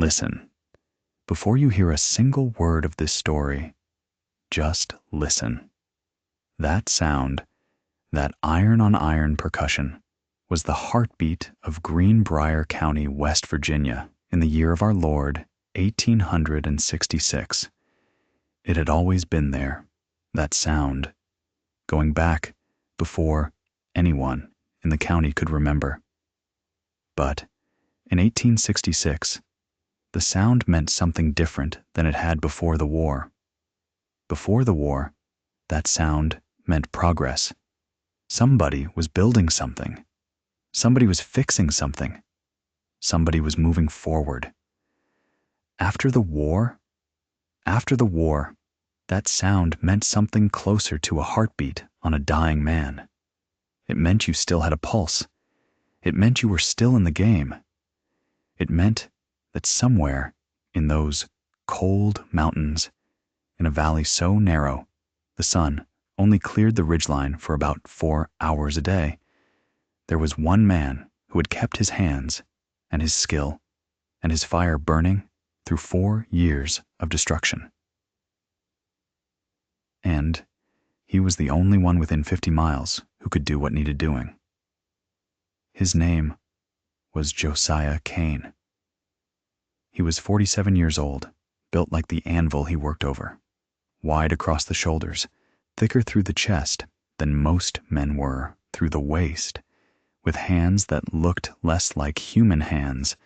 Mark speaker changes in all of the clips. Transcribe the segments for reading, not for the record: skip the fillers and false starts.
Speaker 1: listen. Before you hear a single word of this story, just listen. That sound, that iron-on-iron percussion, was the heartbeat of Greenbrier County, West Virginia, in the year of our Lord, 1866. It had always been there, that sound, going back before anyone in the county could remember. But in 1866, the sound meant something different than it had before the war. Before the war, that sound meant progress. Somebody was building something. Somebody was fixing something. Somebody was moving forward. After the war, that sound meant something closer to a heartbeat on a dying man. It meant you still had a pulse. It meant you were still in the game. It meant that somewhere in those cold mountains, in a valley so narrow, the sun only cleared the ridgeline for about 4 hours a day, there was one man who had kept his hands and his skill and his fire burning through 4 years of destruction. And he was the only one within 50 miles who could do what needed doing. His name was Josiah Cain. He was 47 years old, built like the anvil he worked over, wide across the shoulders, thicker through the chest than most men were through the waist, with hands that looked less like human hands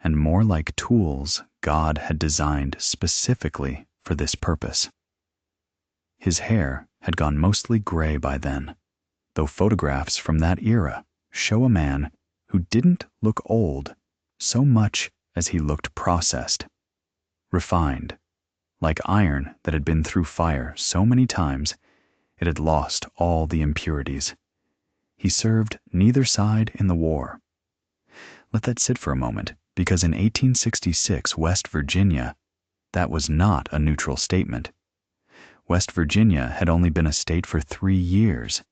Speaker 1: and more like tools God had designed specifically for this purpose. His hair had gone mostly gray by then, though photographs from that era show a man who didn't look old so much as he looked processed, refined, like iron that had been through fire so many times it had lost all the impurities. He served neither side in the war. Let that sit for a moment, because in 1866, West Virginia, that was not a neutral statement. West Virginia had only been a state for 3 years.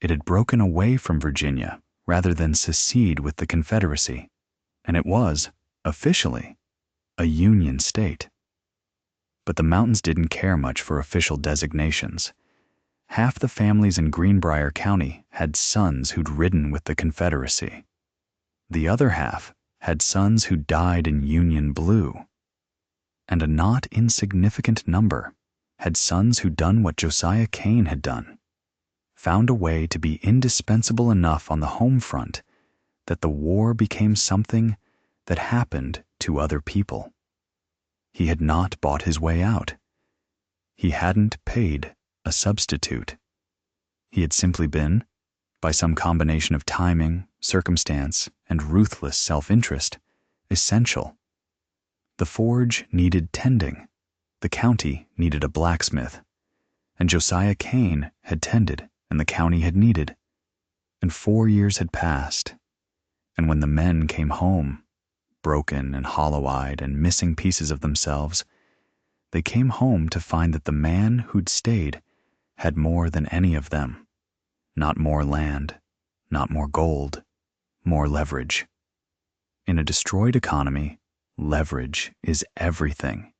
Speaker 1: It had broken away from Virginia rather than secede with the Confederacy, and it was, officially, a Union state. But the mountains didn't care much for official designations. Half the families in Greenbrier County had sons who'd ridden with the Confederacy. The other half had sons who died in Union blue. And a not insignificant number had sons who'd done what Josiah Cain had done, found a way to be indispensable enough on the home front that the war became something that happened to other people. He had not bought his way out. He hadn't paid a substitute. He had simply been, by some combination of timing, circumstance, and ruthless self-interest, essential. The forge needed tending. The county needed a blacksmith. And Josiah Cain had tended, and the county had needed. And 4 years had passed. And when the men came home, broken and hollow-eyed and missing pieces of themselves, they came home to find that the man who'd stayed had more than any of them. Not more land, not more gold, more leverage. In a destroyed economy, leverage is everything.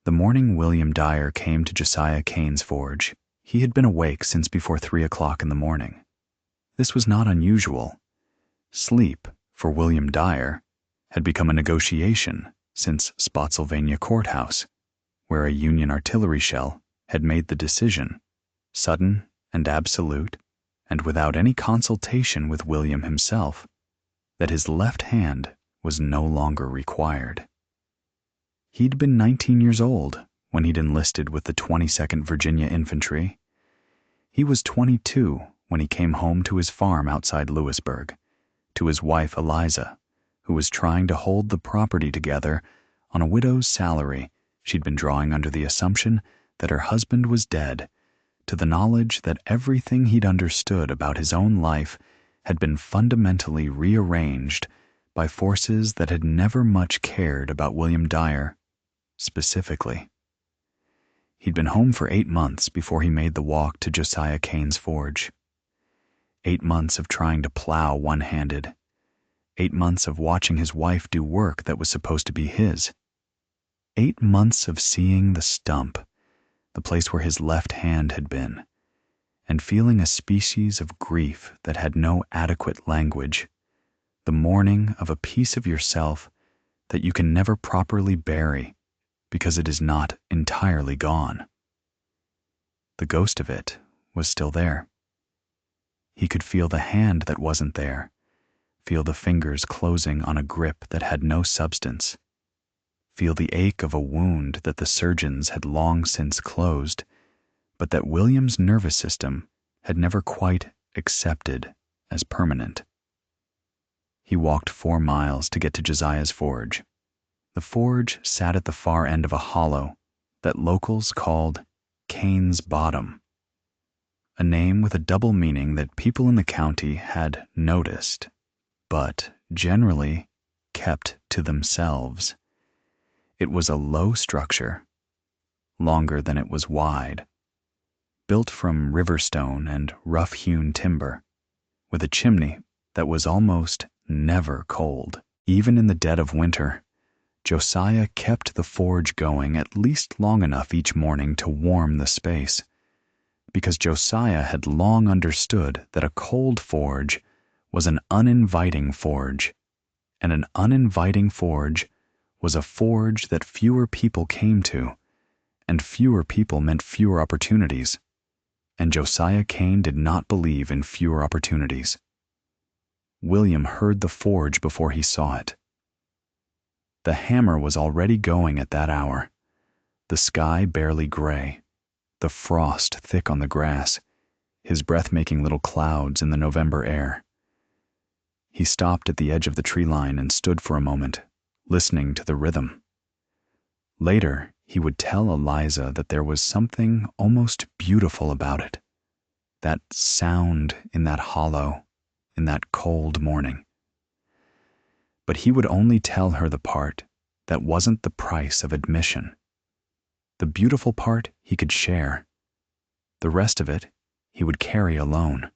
Speaker 1: The morning William Dyer came to Josiah Cain's forge, he had been awake since before 3 o'clock in the morning. This was not unusual. Sleep, for William Dyer, had become a negotiation since Spotsylvania Courthouse, where a Union artillery shell had made the decision, sudden and absolute, and without any consultation with William himself, that his left hand was no longer required. He'd been 19 years old when he'd enlisted with the 22nd Virginia Infantry. He was 22 when he came home to his farm outside Lewisburg, to his wife Eliza, who was trying to hold the property together on a widow's salary she'd been drawing under the assumption that her husband was dead, to the knowledge that everything he'd understood about his own life had been fundamentally rearranged by forces that had never much cared about William Dyer specifically. He'd been home for 8 months before he made the walk to Josiah Cain's forge. 8 months of trying to plow one-handed. 8 months of watching his wife do work that was supposed to be his. 8 months of seeing the stump, the place where his left hand had been, and feeling a species of grief that had no adequate language, the mourning of a piece of yourself that you can never properly bury because it is not entirely gone. The ghost of it was still there. He could feel the hand that wasn't there, feel the fingers closing on a grip that had no substance, feel the ache of a wound that the surgeons had long since closed, but that William's nervous system had never quite accepted as permanent. He walked 4 miles to get to Josiah's forge. The forge sat at the far end of a hollow that locals called Cain's Bottom, a name with a double meaning that people in the county had noticed, but generally kept to themselves. It was a low structure, longer than it was wide, built from river stone and rough-hewn timber, with a chimney that was almost never cold. Even in the dead of winter, Josiah kept the forge going at least long enough each morning to warm the space, because Josiah had long understood that a cold forge was an uninviting forge, and an uninviting forge was a forge that fewer people came to, and fewer people meant fewer opportunities, and Josiah Cain did not believe in fewer opportunities. William heard the forge before he saw it. The hammer was already going at that hour, the sky barely gray, the frost thick on the grass, his breath making little clouds in the November air. He stopped at the edge of the tree line and stood for a moment, listening to the rhythm. Later, he would tell Eliza that there was something almost beautiful about it, that sound in that hollow, in that cold morning. But he would only tell her the part that wasn't the price of admission. The beautiful part he could share. The rest of it he would carry alone.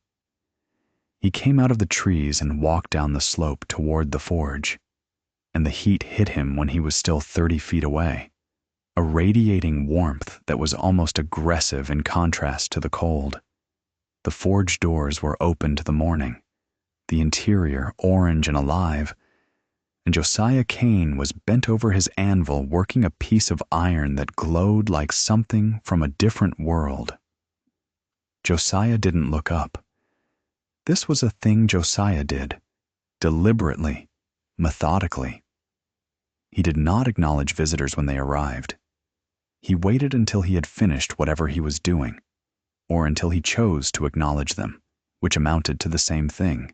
Speaker 1: He came out of the trees and walked down the slope toward the forge, and the heat hit him when he was still 30 feet away, a radiating warmth that was almost aggressive in contrast to the cold. The forge doors were open to the morning, the interior orange and alive, and Josiah Cain was bent over his anvil working a piece of iron that glowed like something from a different world. Josiah didn't look up. This was a thing Josiah did, deliberately, methodically. He did not acknowledge visitors when they arrived. He waited until he had finished whatever he was doing, or until he chose to acknowledge them, which amounted to the same thing.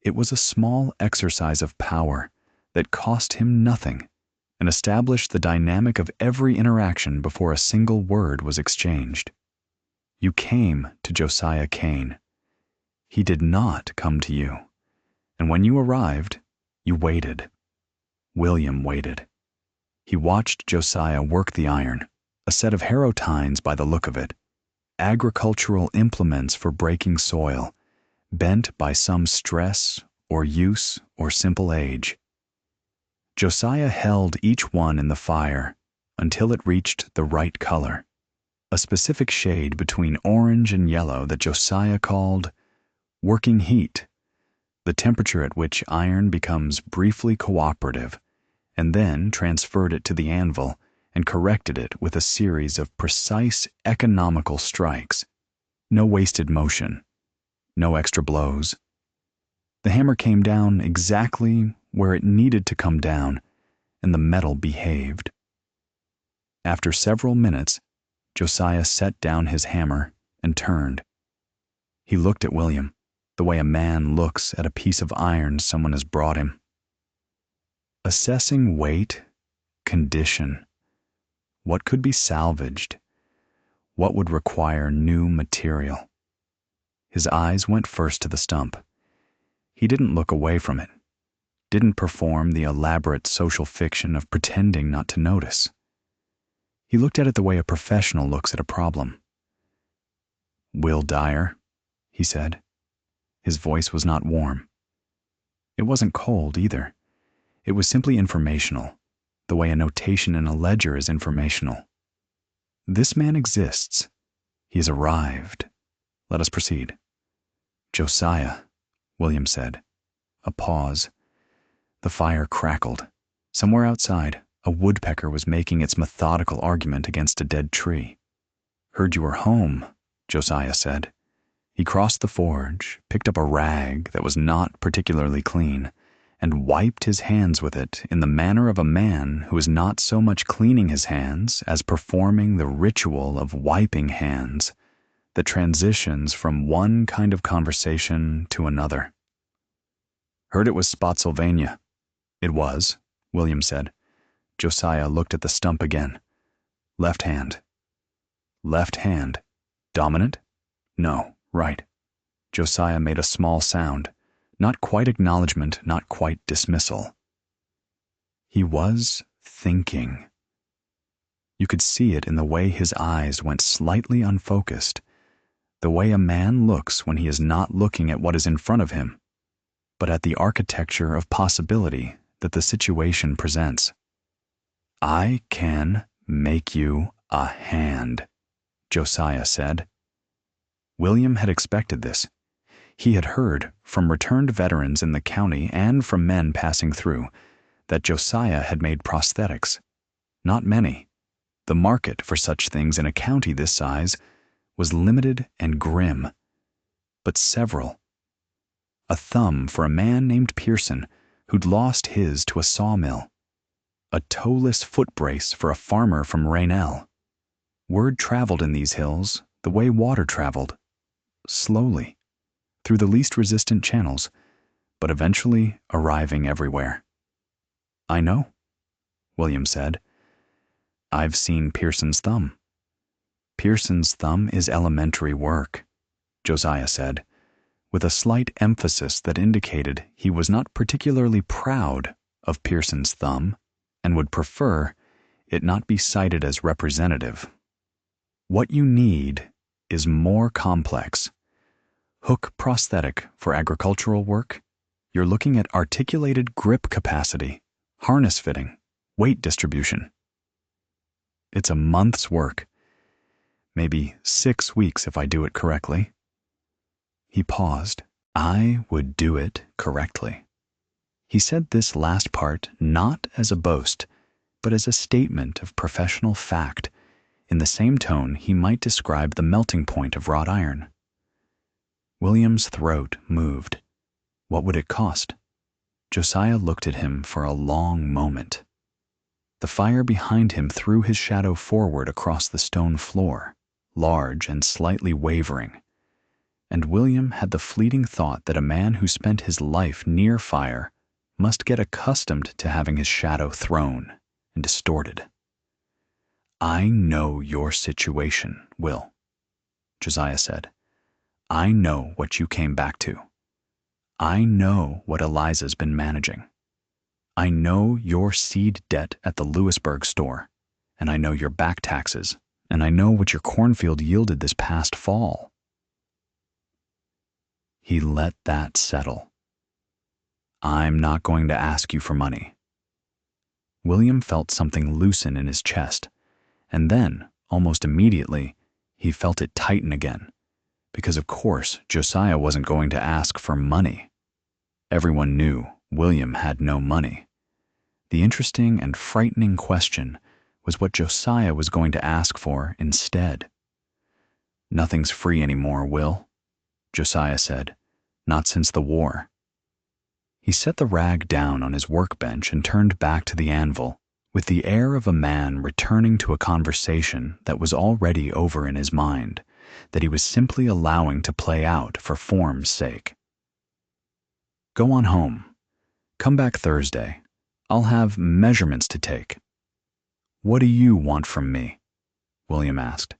Speaker 1: It was a small exercise of power that cost him nothing and established the dynamic of every interaction before a single word was exchanged. You came to Josiah Cain. He did not come to you, and when you arrived, you waited. William waited. He watched Josiah work the iron, a set of harrow tines by the look of it, agricultural implements for breaking soil, bent by some stress or use or simple age. Josiah held each one in the fire until it reached the right color, a specific shade between orange and yellow that Josiah called working heat, the temperature at which iron becomes briefly cooperative, and then transferred it to the anvil and corrected it with a series of precise economical strikes. No wasted motion, no extra blows. The hammer came down exactly where it needed to come down, and the metal behaved. After several minutes, Josiah set down his hammer and turned. He looked at William, the way a man looks at a piece of iron someone has brought him. Assessing weight, condition, what could be salvaged, what would require new material. His eyes went first to the stump. He didn't look away from it, didn't perform the elaborate social fiction of pretending not to notice. He looked at it the way a professional looks at a problem. "Will Dyer," he said. His voice was not warm. It wasn't cold either. It was simply informational, the way a notation in a ledger is informational. This man exists. He has arrived. Let us proceed. Josiah, William said. A pause. The fire crackled. Somewhere outside, a woodpecker was making its methodical argument against a dead tree. Heard you were home, Josiah said. He crossed the forge, picked up a rag that was not particularly clean, and wiped his hands with it in the manner of a man who is not so much cleaning his hands as performing the ritual of wiping hands that transitions from one kind of conversation to another. Heard it was Spotsylvania. It was, William said. Josiah looked at the stump again. Left hand. Left hand. Dominant? No, right. Josiah made a small sound. Not quite acknowledgement, not quite dismissal. He was thinking. You could see it in the way his eyes went slightly unfocused, the way a man looks when he is not looking at what is in front of him, but at the architecture of possibility that the situation presents. I can make you a hand, Josiah said. William had expected this. He had heard from returned veterans in the county and from men passing through that Josiah had made prosthetics. Not many. The market for such things in a county this size was limited and grim. But several. A thumb for a man named Pearson who'd lost his to a sawmill. A toeless foot brace for a farmer from Raynell. Word traveled in these hills the way water traveled. Slowly. Through the least resistant channels, but eventually arriving everywhere. I know, William said. I've seen Pearson's thumb. Pearson's thumb is elementary work, Josiah said, with a slight emphasis that indicated he was not particularly proud of Pearson's thumb and would prefer it not be cited as representative. What you need is more complex. Hook prosthetic for agricultural work, you're looking at articulated grip capacity, harness fitting, weight distribution. It's a month's work, maybe 6 weeks if I do it correctly. He paused. I would do it correctly. He said this last part not as a boast, but as a statement of professional fact, in the same tone he might describe the melting point of wrought iron. William's throat moved. What would it cost? Josiah looked at him for a long moment. The fire behind him threw his shadow forward across the stone floor, large and slightly wavering, and William had the fleeting thought that a man who spent his life near fire must get accustomed to having his shadow thrown and distorted. I know your situation, Will, Josiah said. I know what you came back to. I know what Eliza's been managing. I know your seed debt at the Lewisburg store, and I know your back taxes, and I know what your cornfield yielded this past fall. He let that settle. I'm not going to ask you for money. William felt something loosen in his chest, and then, almost immediately, he felt it tighten again. Because of course Josiah wasn't going to ask for money. Everyone knew William had no money. The interesting and frightening question was what Josiah was going to ask for instead. Nothing's free anymore, Will, Josiah said. Not since the war. He set the rag down on his workbench and turned back to the anvil with the air of a man returning to a conversation that was already over in his mind, that he was simply allowing to play out for form's sake. Go on home. Come back Thursday. I'll have measurements to take. What do you want from me? William asked.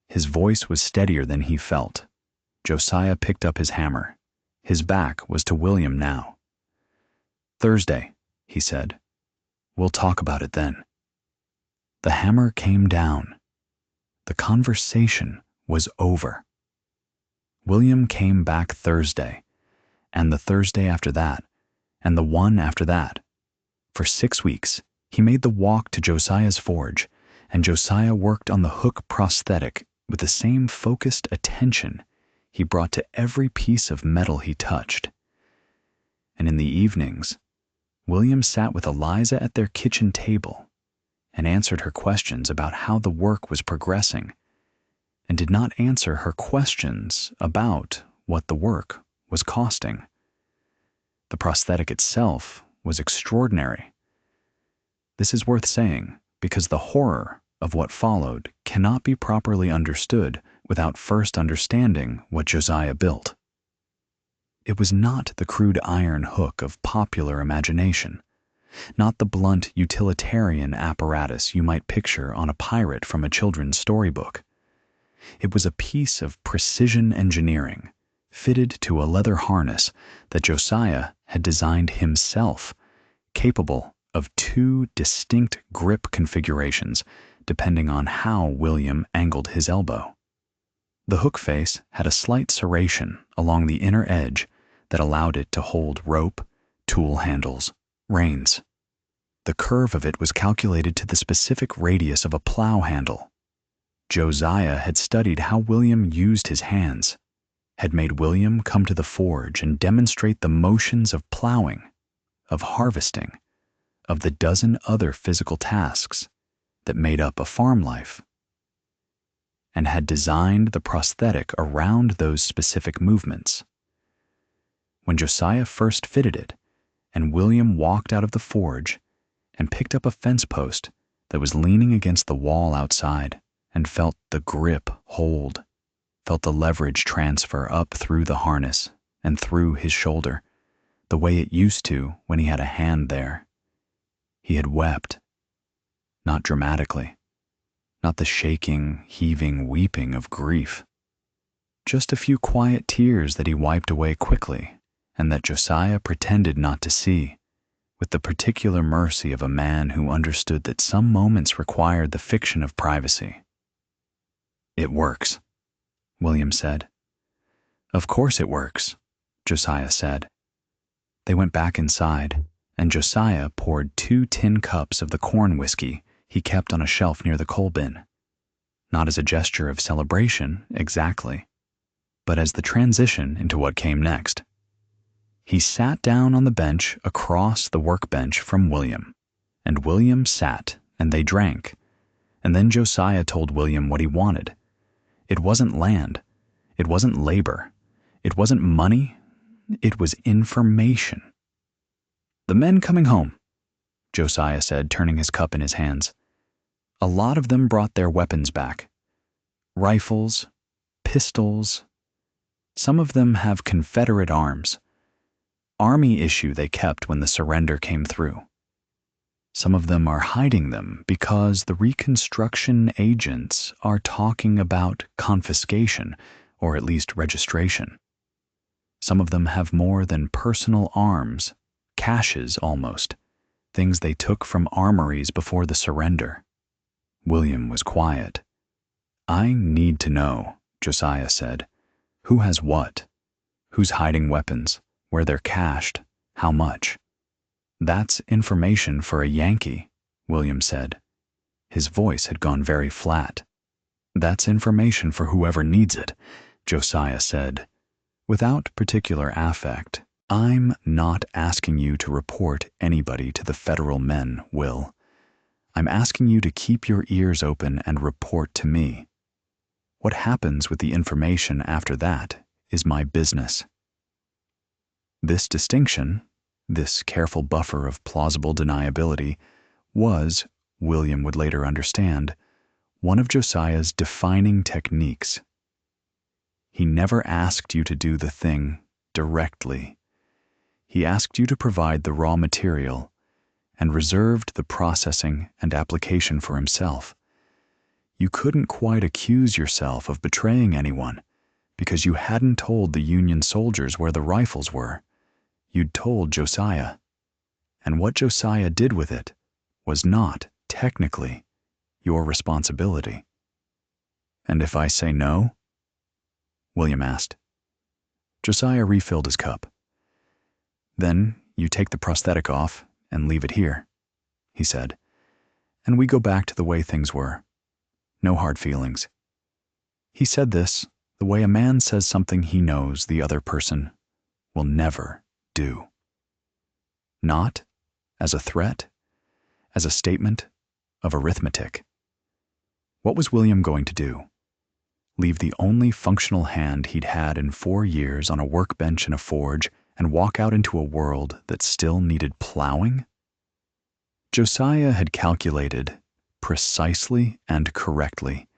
Speaker 1: His voice was steadier than he felt. Josiah picked up his hammer. His back was to William now. Thursday, he said. We'll talk about it then. The hammer came down. The conversation was over. William came back Thursday, and the Thursday after that, and the one after that. For 6 weeks, he made the walk to Josiah's forge, and Josiah worked on the hook prosthetic with the same focused attention he brought to every piece of metal he touched. And in the evenings, William sat with Eliza at their kitchen table and answered her questions about how the work was progressing, and did not answer her questions about what the work was costing. The prosthetic itself was extraordinary. This is worth saying because the horror of what followed cannot be properly understood without first understanding what Josiah built. It was not the crude iron hook of popular imagination, not the blunt utilitarian apparatus you might picture on a pirate from a children's storybook. It was a piece of precision engineering, fitted to a leather harness that Josiah had designed himself, capable of 2 distinct grip configurations depending on how William angled his elbow. The hook face had a slight serration along the inner edge that allowed it to hold rope, tool handles, reins. The curve of it was calculated to the specific radius of a plow handle. Josiah had studied how William used his hands, had made William come to the forge and demonstrate the motions of plowing, of harvesting, of the dozen other physical tasks that made up a farm life, and had designed the prosthetic around those specific movements. When Josiah first fitted it, and William walked out of the forge and picked up a fence post that was leaning against the wall outside and felt the grip hold, felt the leverage transfer up through the harness and through his shoulder, the way it used to when he had a hand there, he had wept. Not dramatically, not the shaking, heaving weeping of grief. Just a few quiet tears that he wiped away quickly and that Josiah pretended not to see, with the particular mercy of a man who understood that some moments required the fiction of privacy. "It works," William said. "Of course it works," Josiah said. They went back inside, and Josiah poured 2 tin cups of the corn whiskey he kept on a shelf near the coal bin, not as a gesture of celebration exactly, but as the transition into what came next. He sat down on the bench across the workbench from William, and William sat and they drank, and then Josiah told William what he wanted. It wasn't land, it wasn't labor, it wasn't money, it was information. "The men coming home," Josiah said, turning his cup in his hands. "A lot of them brought their weapons back. Rifles, pistols. Some of them have Confederate arms. Army issue they kept when the surrender came through. Some of them are hiding them because the Reconstruction agents are talking about confiscation, or at least registration. Some of them have more than personal arms, caches almost, things they took from armories before the surrender." William was quiet. "I need to know," Josiah said. "Who has what? Who's hiding weapons? Where they're cached? How much?" "That's information for a Yankee," William said. His voice had gone very flat. "That's information for whoever needs it," Josiah said. Without particular affect, "I'm not asking you to report anybody to the federal men, Will. I'm asking you to keep your ears open and report to me. What happens with the information after that is my business." This distinction, this careful buffer of plausible deniability, was, William would later understand, one of Josiah's defining techniques. He never asked you to do the thing directly. He asked you to provide the raw material and reserved the processing and application for himself. You couldn't quite accuse yourself of betraying anyone because you hadn't told the Union soldiers where the rifles were. You'd told Josiah. And what Josiah did with it was not, technically, your responsibility. "And if I say no?" William asked. Josiah refilled his cup. "Then You take the prosthetic off and leave it here," he said, "and we go back to the way things were. No hard feelings." He said this the way a man says something he knows the other person will never do. Not as a threat, as a statement of arithmetic. What was William going to do? Leave the only functional hand he'd had in 4 years on a workbench in a forge and walk out into a world that still needed plowing? Josiah had calculated, precisely and correctly,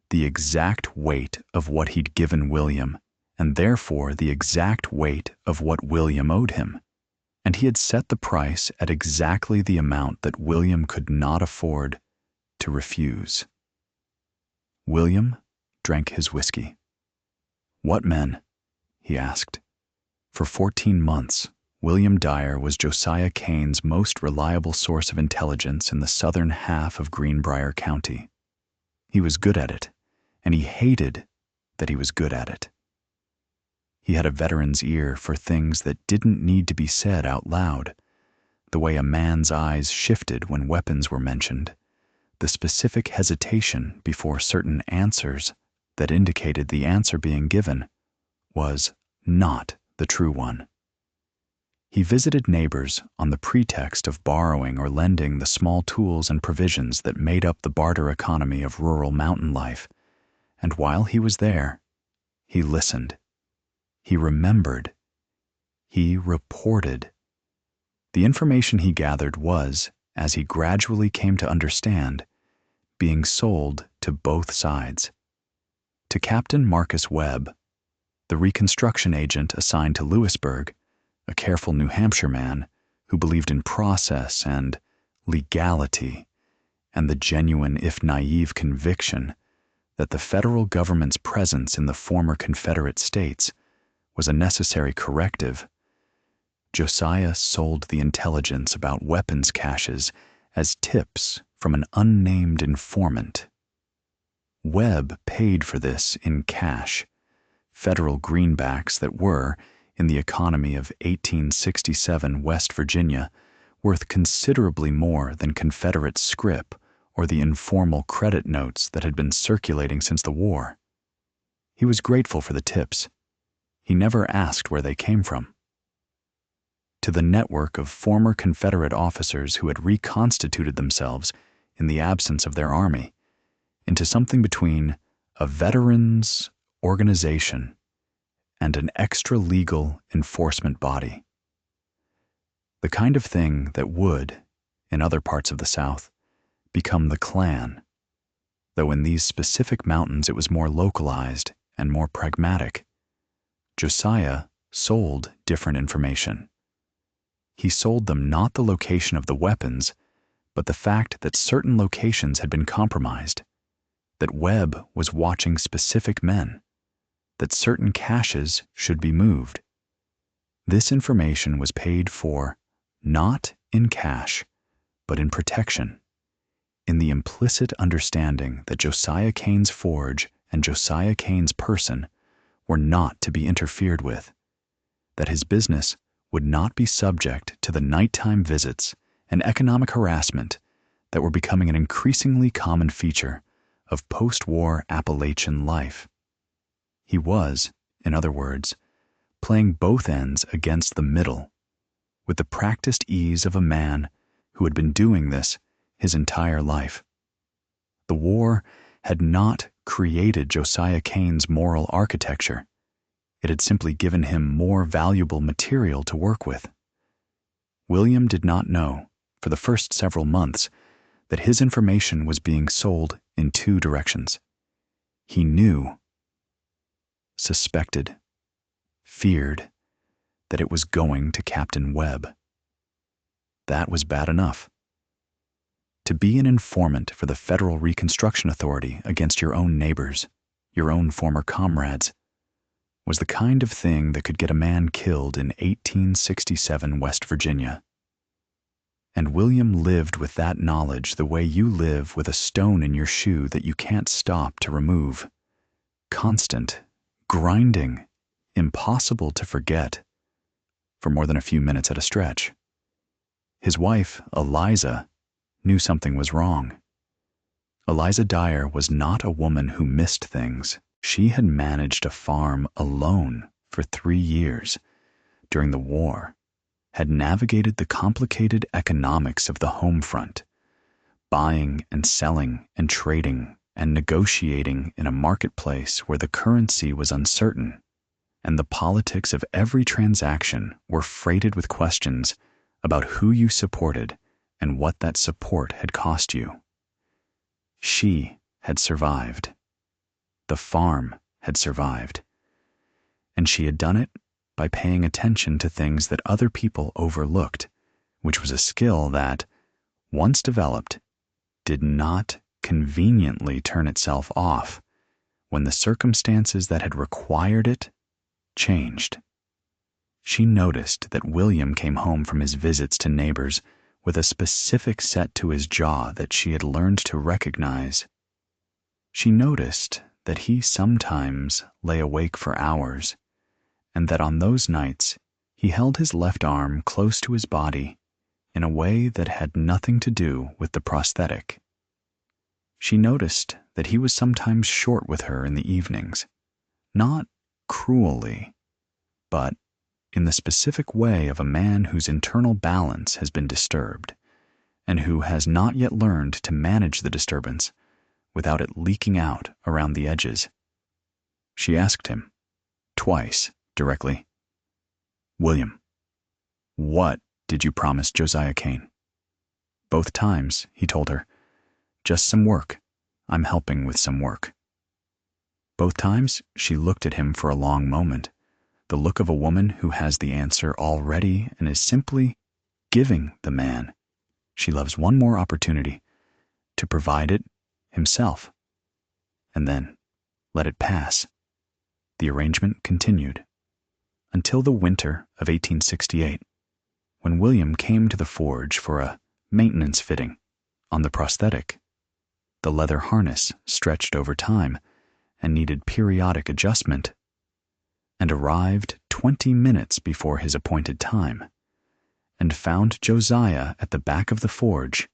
Speaker 1: the exact weight of what he'd given William, and therefore the exact weight of what William owed him. And he had set the price at exactly the amount that William could not afford to refuse. William drank his whiskey. "What men?" he asked. For 14 months, William Dyer was Josiah Cain's most reliable source of intelligence in the southern half of Greenbrier County. He was good at it, and he hated that he was good at it. He had a veteran's ear for things that didn't need to be said out loud, the way a man's eyes shifted when weapons were mentioned, the specific hesitation before certain answers that indicated the answer being given was not the true one. He visited neighbors on the pretext of borrowing or lending the small tools and provisions that made up the barter economy of rural mountain life, and while he was there, he listened. He remembered. He reported. The information he gathered was, as he gradually came to understand, being sold to both sides. To Captain Marcus Webb, the reconstruction agent assigned to Lewisburg, a careful New Hampshire man who believed in process and legality and the genuine, if naive, conviction that the federal government's presence in the former Confederate states was a necessary corrective, Josiah sold the intelligence about weapons caches as tips from an unnamed informant. Webb paid for this in cash, federal greenbacks that were, in the economy of 1867 West Virginia, worth considerably more than Confederate scrip or the informal credit notes that had been circulating since the war. He was grateful for the tips. He never asked where they came from. To the network of former Confederate officers who had reconstituted themselves, in the absence of their army, into something between a veterans' organization and an extra-legal enforcement body. The kind of thing that would, in other parts of the South, become the Klan, though in these specific mountains it was more localized and more pragmatic. Josiah sold different information. He sold them not the location of the weapons, but the fact that certain locations had been compromised, that Webb was watching specific men, that certain caches should be moved. This information was paid for not in cash, but in protection, in the implicit understanding that Josiah Cain's forge and Josiah Cain's person were not to be interfered with, that his business would not be subject to the nighttime visits and economic harassment that were becoming an increasingly common feature of post-war Appalachian life. He was, in other words, playing both ends against the middle, with the practiced ease of a man who had been doing this his entire life. The war had not created Josiah Cain's moral architecture. It had simply given him more valuable material to work with. William did not know, for the first several months, that his information was being sold in 2 directions. He knew, suspected, feared that it was going to Captain Webb. That was bad enough. To be an informant for the Federal Reconstruction Authority against your own neighbors, your own former comrades, was the kind of thing that could get a man killed in 1867 West Virginia. And William lived with that knowledge the way you live with a stone in your shoe that you can't stop to remove. Constant, grinding, impossible to forget, for more than a few minutes at a stretch. His wife, Eliza, knew something was wrong. Eliza Dyer was not a woman who missed things. She had managed a farm alone for 3 years during the war, had navigated the complicated economics of the home front, buying and selling and trading and negotiating in a marketplace where the currency was uncertain, and the politics of every transaction were freighted with questions about who you supported and what that support had cost you. She had survived. The farm had survived. And she had done it by paying attention to things that other people overlooked, which was a skill that, once developed, did not conveniently turn itself off when the circumstances that had required it changed. She noticed that William came home from his visits to neighbors with a specific set to his jaw that she had learned to recognize. She noticed that he sometimes lay awake for hours, and that on those nights he held his left arm close to his body in a way that had nothing to do with the prosthetic. She noticed that he was sometimes short with her in the evenings, not cruelly, but in the specific way of a man whose internal balance has been disturbed, and who has not yet learned to manage the disturbance without it leaking out around the edges. She asked him, twice, directly, "William, what did you promise Josiah Cain?" Both times, he told her, "Just some work. I'm helping with some work." Both times, she looked at him for a long moment, the look of a woman who has the answer already and is simply giving the man she loves one more opportunity to provide it himself, and then let it pass. The arrangement continued until the winter of 1868, when William came to the forge for a maintenance fitting on the prosthetic. The leather harness stretched over time and needed periodic adjustment, and arrived 20 minutes before his appointed time, and found Josiah at the back of the forge,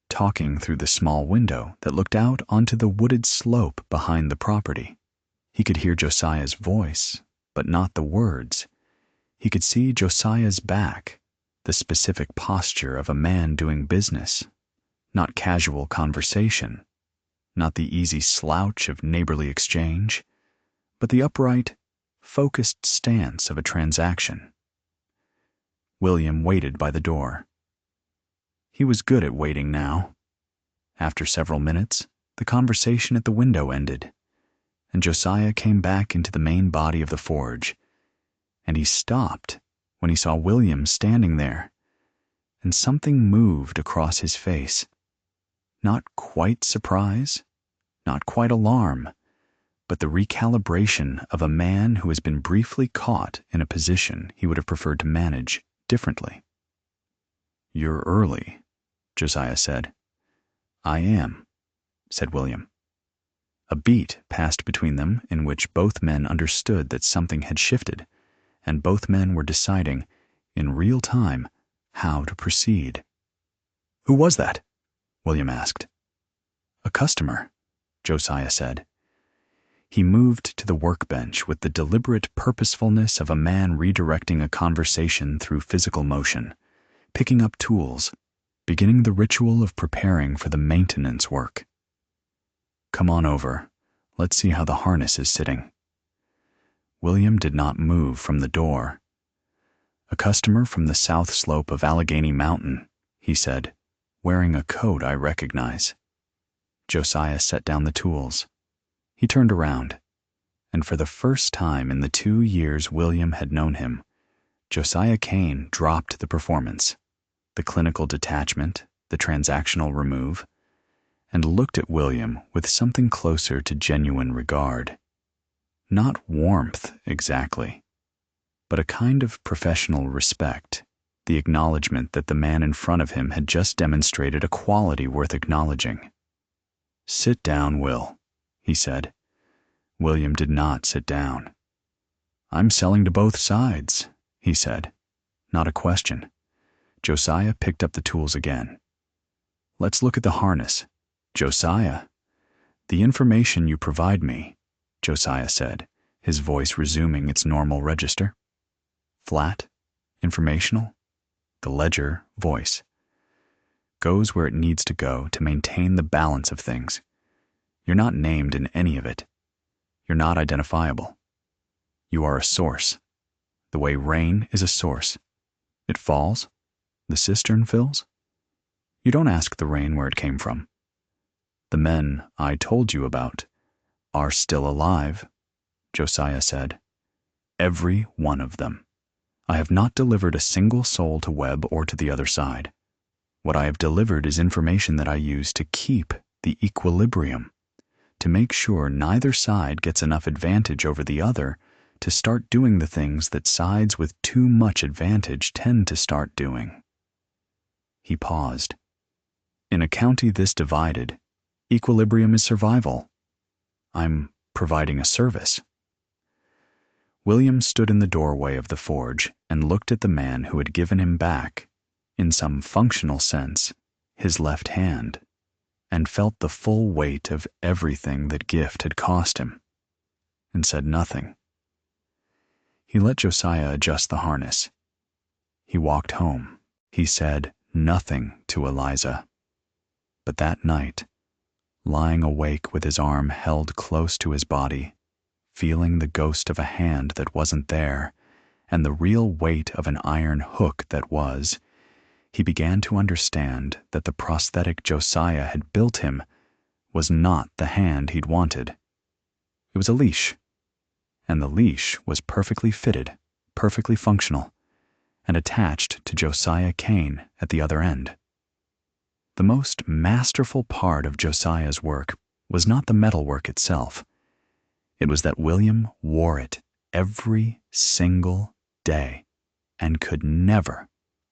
Speaker 1: talking through the small window that looked out onto the wooded slope behind the property. He could hear Josiah's voice, but not the words. He could see Josiah's back, the specific posture of a man doing business, not casual conversation, not the easy slouch of neighborly exchange, but the upright, focused stance of a transaction. William waited by the door. He was good at waiting now. After several minutes, the conversation at the window ended, and Josiah came back into the main body of the forge, and he stopped when he saw William standing there, and something moved across his face. Not quite surprise, not quite alarm, but the recalibration of a man who has been briefly caught in a position he would have preferred to manage differently. "You're early," Josiah said. "I am," said William. A beat passed between them in which both men understood that something had shifted, and both men were deciding, in real time, how to proceed. "Who was that?" William asked. "A customer," Josiah said. He moved to the workbench with the deliberate purposefulness of a man redirecting a conversation through physical motion, picking up tools, beginning the ritual of preparing for the maintenance work. "Come on over. Let's see how the harness is sitting." William did not move from the door. "A customer from the south slope of Allegheny Mountain," he said, "wearing a coat I recognize." Josiah set down the tools. He turned around, and for the first time in the 2 years William had known him, Josiah Cain dropped the performance, the clinical detachment, the transactional remove, and looked at William with something closer to genuine regard. Not warmth exactly, but a kind of professional respect, the acknowledgement that the man in front of him had just demonstrated a quality worth acknowledging. "Sit down, Will," he said. William did not sit down. "I'm selling to both sides," he said. Not a question. Josiah picked up the tools again. Let's look at the harness. Josiah, the information you provide me, Josiah said, his voice resuming its normal register. Flat, informational, the ledger voice. Goes where it needs to go to maintain the balance of things. You're not named in any of it. You're not identifiable. You are a source. The way rain is a source. It falls. The cistern fills. You don't ask the rain where it came from. The men I told you about are still alive, Josiah said. Every one of them. I have not delivered a single soul to Webb or to the other side. What I have delivered is information that I use to keep the equilibrium, to make sure neither side gets enough advantage over the other to start doing the things that sides with too much advantage tend to start doing. He paused. In a county this divided, equilibrium is survival. I'm providing a service. William stood in the doorway of the forge and looked at the man who had given him back, in some functional sense, his left hand, and felt the full weight of everything that gift had cost him, and said nothing. He let Josiah adjust the harness. He walked home. He said nothing to Eliza. But that night, lying awake with his arm held close to his body, feeling the ghost of a hand that wasn't there, and the real weight of an iron hook that was, he began to understand that the prosthetic Josiah had built him was not the hand he'd wanted. It was a leash, and the leash was perfectly fitted, perfectly functional, and attached to Josiah Cain at the other end. The most masterful part of Josiah's work was not the metalwork itself. It was that William wore it every single day and could never,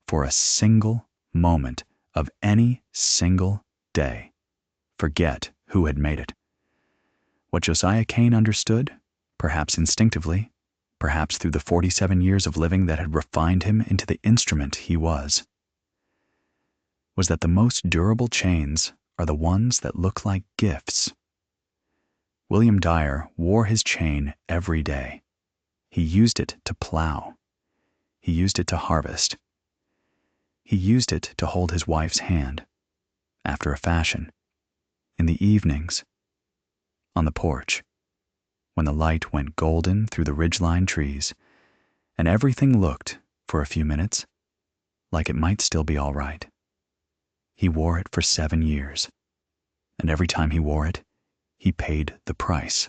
Speaker 1: for a single moment of any single day, forget who had made it. What Josiah Cain understood, perhaps instinctively, perhaps through the 47 years of living that had refined him into the instrument he was that the most durable chains are the ones that look like gifts. William Dyer wore his chain every day. He used it to plow. He used it to harvest. He used it to hold his wife's hand, after a fashion, in the evenings, on the porch, when the light went golden through the ridgeline trees, and everything looked, for a few minutes, like it might still be all right. He wore it for 7 years, and every time he wore it, he paid the price.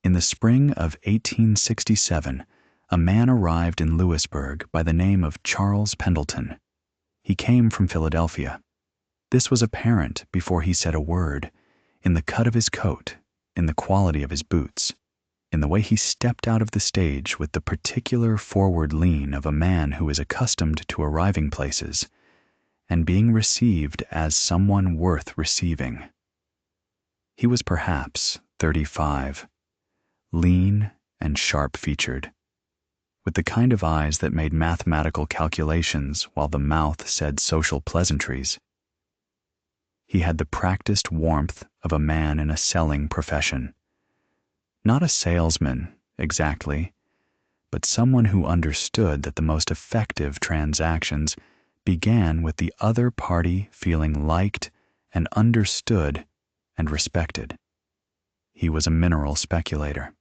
Speaker 1: In the spring of 1867, a man arrived in Lewisburg by the name of Charles Pendleton. He came from Philadelphia. This was apparent before he said a word, in the cut of his coat, in the quality of his boots, in the way he stepped out of the stage with the particular forward lean of a man who is accustomed to arriving places and being received as someone worth receiving. He was perhaps 35, lean and sharp-featured, with the kind of eyes that made mathematical calculations while the mouth said social pleasantries. He had the practiced warmth of a man in a selling profession. Not a salesman, exactly, but someone who understood that the most effective transactions began with the other party feeling liked and understood and respected. He was a mineral speculator.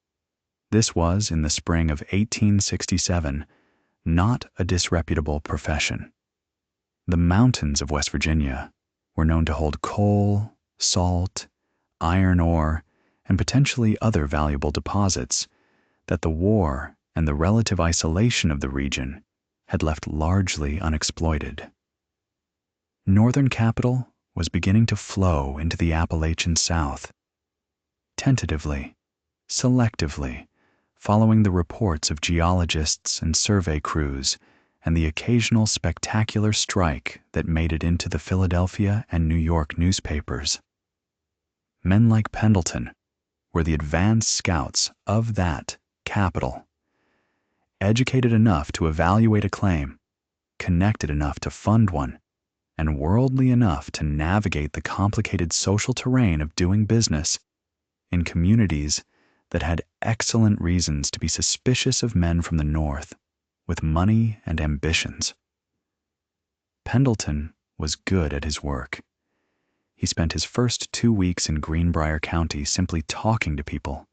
Speaker 1: This was, in the spring of 1867, not a disreputable profession. The mountains of West Virginia were known to hold coal, salt, iron ore, and potentially other valuable deposits that the war and the relative isolation of the region had left largely unexploited. Northern capital was beginning to flow into the Appalachian South, tentatively, selectively, following the reports of geologists and survey crews and the occasional spectacular strike that made it into the Philadelphia and New York newspapers. Men like Pendleton were the advanced scouts of that capital, educated enough to evaluate a claim, connected enough to fund one, and worldly enough to navigate the complicated social terrain of doing business in communities that had excellent reasons to be suspicious of men from the North with money and ambitions. Pendleton was good at his work. He spent his first 2 weeks in Greenbrier County simply talking to people,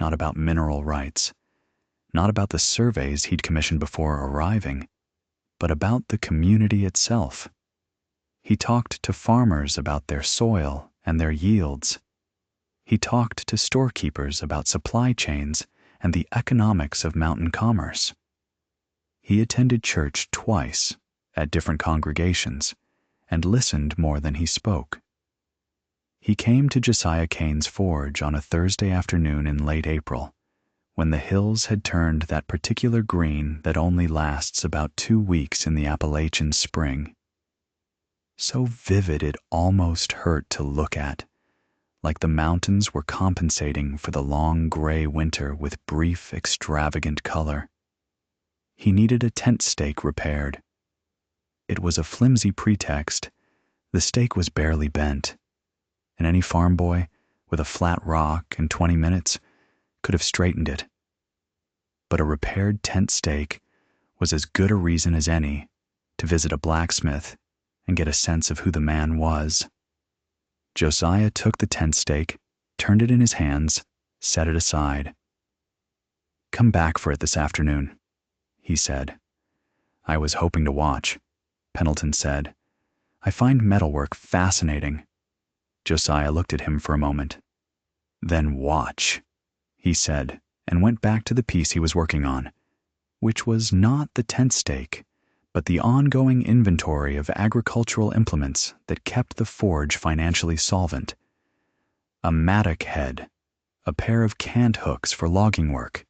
Speaker 1: not about mineral rights, not about the surveys he'd commissioned before arriving, but about the community itself. He talked to farmers about their soil and their yields. He talked to storekeepers about supply chains and the economics of mountain commerce. He attended church twice at different congregations and listened more than he spoke. He came to Josiah Cain's forge on a Thursday afternoon in late April, when the hills had turned that particular green that only lasts about 2 weeks in the Appalachian spring. So vivid it almost hurt to look at, like the mountains were compensating for the long gray winter with brief, extravagant color. He needed a tent stake repaired. It was a flimsy pretext. The stake was barely bent, and any farm boy with a flat rock in 20 minutes could have straightened it. But a repaired tent stake was as good a reason as any to visit a blacksmith and get a sense of who the man was. Josiah took the tent stake, turned it in his hands, set it aside. "Come back for it this afternoon," he said. "I was hoping to watch," Pendleton said. "I find metalwork fascinating." Josiah looked at him for a moment. "Then watch," he said, and went back to the piece he was working on, which was not the tent stake, but the ongoing inventory of agricultural implements that kept the forge financially solvent. A mattock head, a pair of cant hooks for logging work,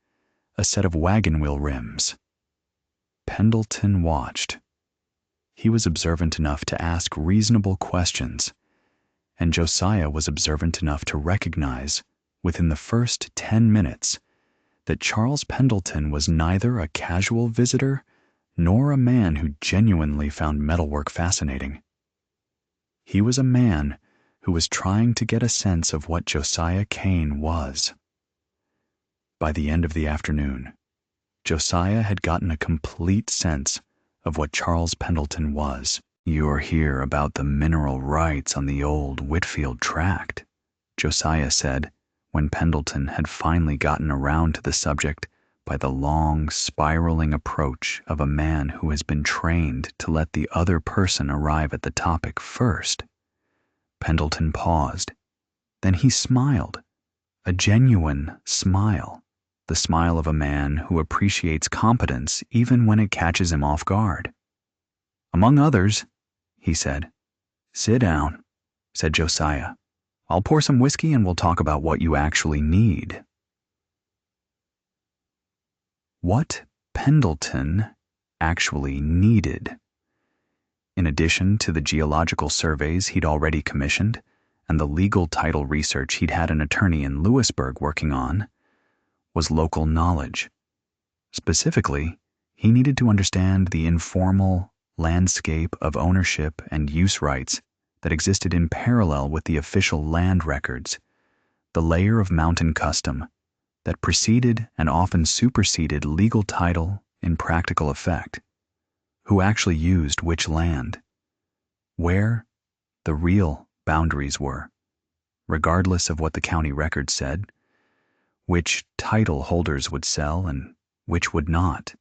Speaker 1: a set of wagon wheel rims. Pendleton watched. He was observant enough to ask reasonable questions, and Josiah was observant enough to recognize, within the first 10 minutes, that Charles Pendleton was neither a casual visitor nor a man who genuinely found metalwork fascinating. He was a man who was trying to get a sense of what Josiah Cain was. By the end of the afternoon, Josiah had gotten a complete sense of what Charles Pendleton was. "You're here about the mineral rights on the old Whitfield tract," Josiah said, when Pendleton had finally gotten around to the subject by the long, spiraling approach of a man who has been trained to let the other person arrive at the topic first. Pendleton paused. Then he smiled, a genuine smile, the smile of a man who appreciates competence even when it catches him off guard. "Among others," he said. "Sit down," said Josiah. "I'll pour some whiskey and we'll talk about what you actually need." What Pendleton actually needed. In addition to the geological surveys he'd already commissioned and the legal title research he'd had an attorney in Lewisburg working on, was local knowledge. Specifically, he needed to understand the informal landscape of ownership and use rights that existed in parallel with the official land records, the layer of mountain custom that preceded and often superseded legal title in practical effect, who actually used which land, where the real boundaries were, regardless of what the county records said, which title holders would sell and which would not,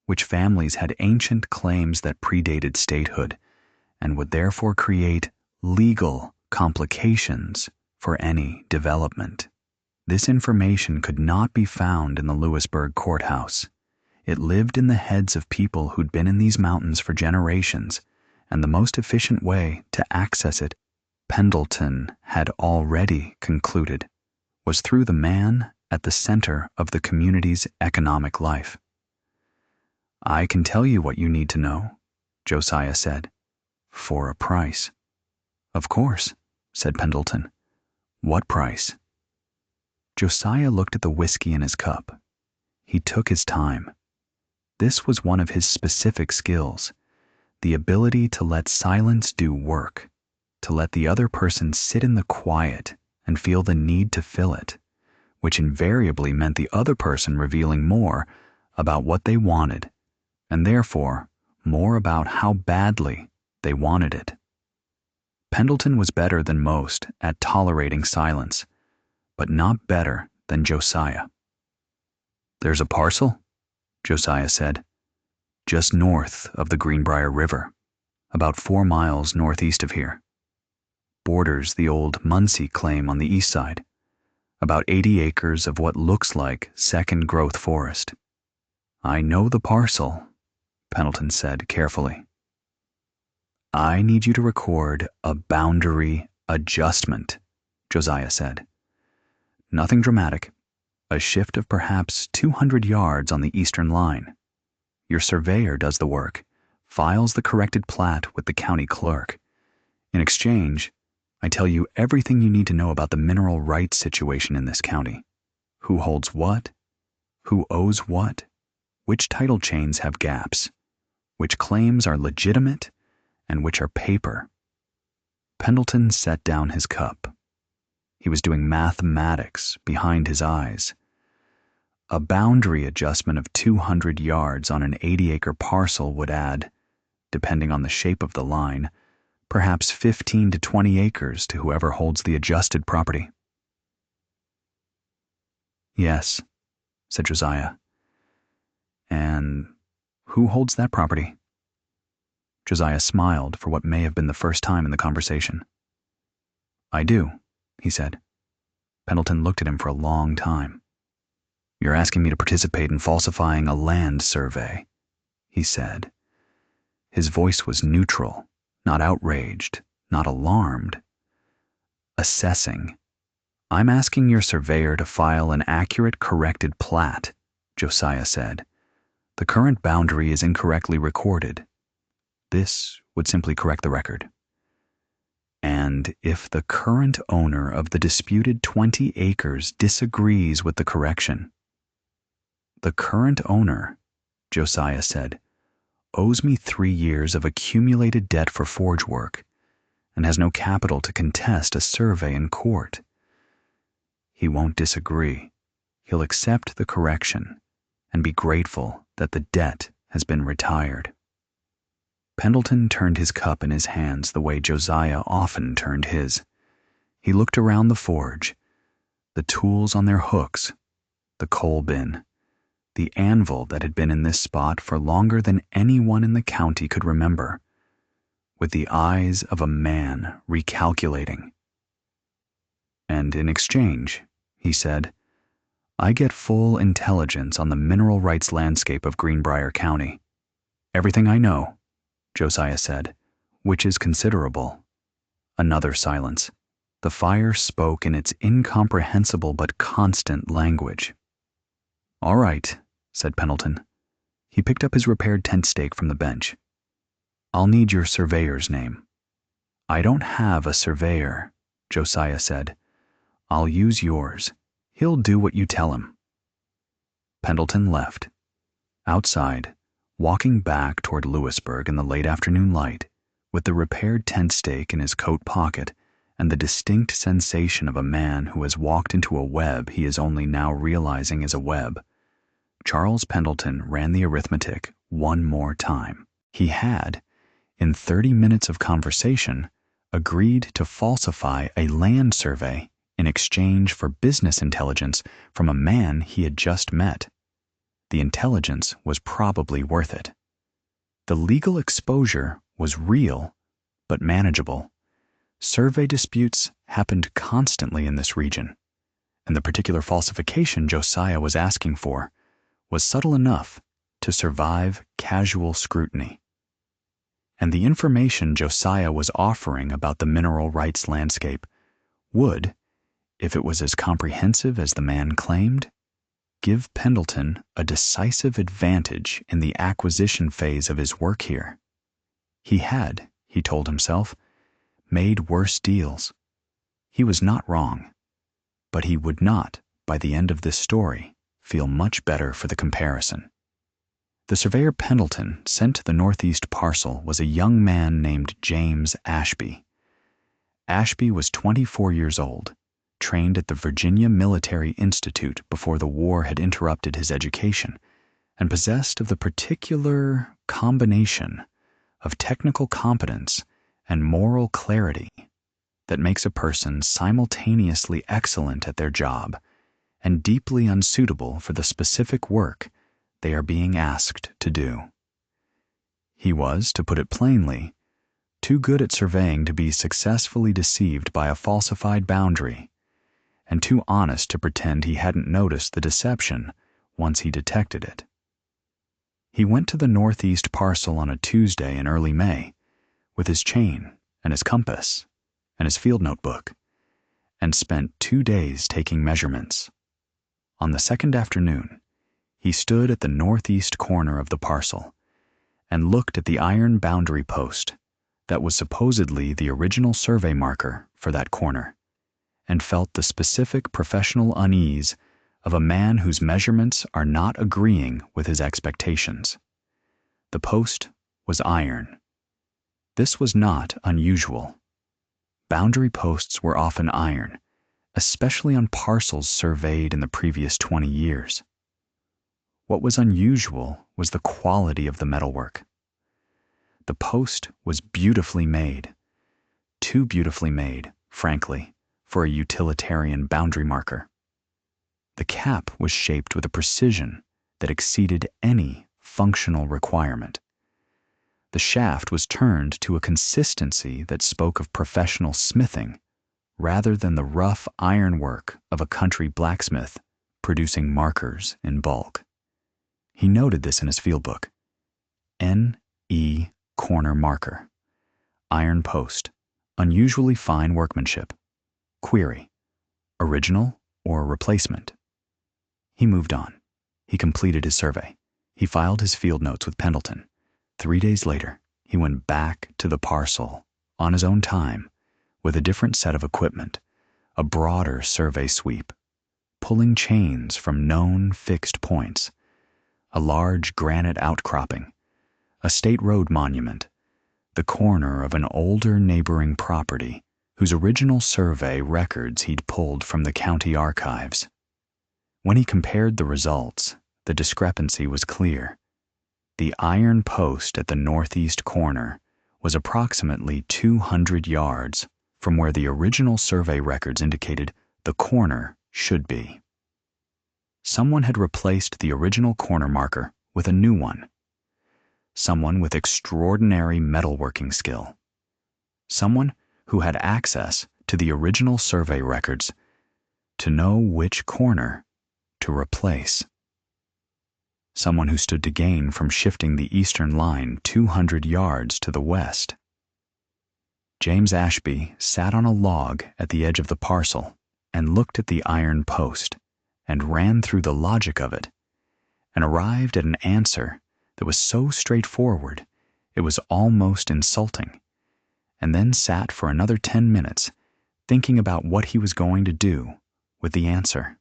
Speaker 1: which families had ancient claims that predated statehood and would therefore create legal complications for any development. This information could not be found in the Lewisburg courthouse. It lived in the heads of people who'd been in these mountains for generations, and the most efficient way to access it, Pendleton had already concluded, was through the man at the center of the community's economic life. "I can tell you what you need to know," Josiah said, "for a price." "Of course," said Pendleton. "What price?" Josiah looked at the whiskey in his cup. He took his time. This was one of his specific skills, the ability to let silence do work, to let the other person sit in the quiet and feel the need to fill it, which invariably meant the other person revealing more about what they wanted, and therefore more about how badly they wanted it. Pendleton was better than most at tolerating silence, but not better than Josiah. "There's a parcel," Josiah said, "just north of the Greenbrier River, about 4 miles northeast of here. Borders the old Muncie claim on the east side, about 80 acres of what looks like second-growth forest." "I know the parcel," Pendleton said carefully. "I need you to record a boundary adjustment," Josiah said. "Nothing dramatic. A shift of perhaps 200 yards on the eastern line. Your surveyor does the work, files the corrected plat with the county clerk. In exchange, I tell you everything you need to know about the mineral rights situation in this county. Who holds what? Who owes what? Which title chains have gaps? Which claims are legitimate and which are paper." Pendleton set down his cup. He was doing mathematics behind his eyes. A boundary adjustment of 200 yards on an 80-acre parcel would add, depending on the shape of the line, perhaps 15 to 20 acres to whoever holds the adjusted property. "Yes," said Josiah. "And who holds that property?" Josiah smiled for what may have been the first time in the conversation. "I do," he said. Pendleton looked at him for a long time. "You're asking me to participate in falsifying a land survey," he said. His voice was neutral, not outraged, not alarmed. "Assessing. I'm asking your surveyor to file an accurate corrected plat," Josiah said. "The current boundary is incorrectly recorded. This would simply correct the record. And if the current owner of the disputed 20 acres disagrees with the correction, the current owner," Josiah said, "owes me 3 years of accumulated debt for forge work and has no capital to contest a survey in court. He won't disagree. He'll accept the correction and be grateful that the debt has been retired." Pendleton turned his cup in his hands the way Josiah often turned his. He looked around the forge, the tools on their hooks, the coal bin, the anvil that had been in this spot for longer than anyone in the county could remember, with the eyes of a man recalculating. "And in exchange," he said, "I get full intelligence on the mineral rights landscape of Greenbrier County. Everything I know," Josiah said, "which is considerable." Another silence. The fire spoke in its incomprehensible but constant language. "All right," said Pendleton. He picked up his repaired tent stake from the bench. "I'll need your surveyor's name." "I don't have a surveyor," Josiah said. "I'll use yours. He'll do what you tell him." Pendleton left. Outside, walking back toward Lewisburg in the late afternoon light, with the repaired tent stake in his coat pocket and the distinct sensation of a man who has walked into a web he is only now realizing is a web, Charles Pendleton ran the arithmetic one more time. He had, in 30 minutes of conversation, agreed to falsify a land survey in exchange for business intelligence from a man he had just met. The intelligence was probably worth it. The legal exposure was real, but manageable. Survey disputes happened constantly in this region, and the particular falsification Josiah was asking for was subtle enough to survive casual scrutiny. And the information Josiah was offering about the mineral rights landscape would, if it was as comprehensive as the man claimed, give Pendleton a decisive advantage in the acquisition phase of his work here. He had, he told himself, made worse deals. He was not wrong, but he would not, by the end of this story, feel much better for the comparison. The surveyor Pendleton sent to the northeast parcel was a young man named James Ashby. Ashby was 24 years old, trained at the Virginia Military Institute before the war had interrupted his education, and possessed of the particular combination of technical competence and moral clarity that makes a person simultaneously excellent at their job and deeply unsuitable for the specific work they are being asked to do. He was, to put it plainly, too good at surveying to be successfully deceived by a falsified boundary, and too honest to pretend he hadn't noticed the deception once he detected it. He went to the northeast parcel on a Tuesday in early May with his chain and his compass and his field notebook, and spent 2 days taking measurements. On the second afternoon, he stood at the northeast corner of the parcel and looked at the iron boundary post that was supposedly the original survey marker for that corner, and felt the specific professional unease of a man whose measurements are not agreeing with his expectations. The post was iron. This was not unusual. Boundary posts were often iron, especially on parcels surveyed in the previous 20 years. What was unusual was the quality of the metalwork. The post was beautifully made, too beautifully made, frankly, for a utilitarian boundary marker. The cap was shaped with a precision that exceeded any functional requirement. The shaft was turned to a consistency that spoke of professional smithing rather than the rough ironwork of a country blacksmith producing markers in bulk. He noted this in his field book. N.E. corner marker. Iron post. Unusually fine workmanship. Query: original or replacement? He moved on. He completed his survey. He filed his field notes with Pendleton. 3 days later, he went back to the parcel on his own time with a different set of equipment, a broader survey sweep, pulling chains from known fixed points, a large granite outcropping, a state road monument, the corner of an older neighboring property whose original survey records he'd pulled from the county archives. When he compared the results, the discrepancy was clear. The iron post at the northeast corner was approximately 200 yards from where the original survey records indicated the corner should be. Someone had replaced the original corner marker with a new one. Someone with extraordinary metalworking skill. Someone who had access to the original survey records to know which corner to replace. Someone who stood to gain from shifting the eastern line 200 yards to the west. James Ashby sat on a log at the edge of the parcel and looked at the iron post and ran through the logic of it and arrived at an answer that was so straightforward it was almost insulting, and then sat for another 10 minutes thinking about what he was going to do with the answer.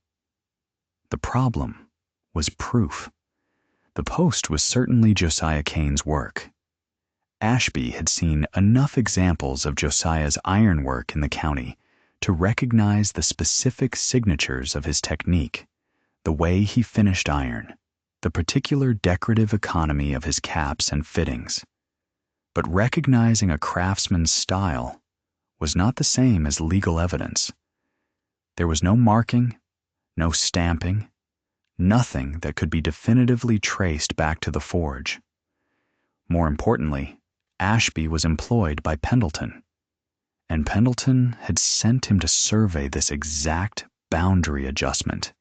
Speaker 1: The problem was proof. The post was certainly Josiah Cain's work. Ashby had seen enough examples of Josiah's ironwork in the county to recognize the specific signatures of his technique, the way he finished iron, the particular decorative economy of his caps and fittings. But recognizing a craftsman's style was not the same as legal evidence. There was no marking, no stamping, nothing that could be definitively traced back to the forge. More importantly, Ashby was employed by Pendleton, and Pendleton had sent him to survey this exact boundary adjustment.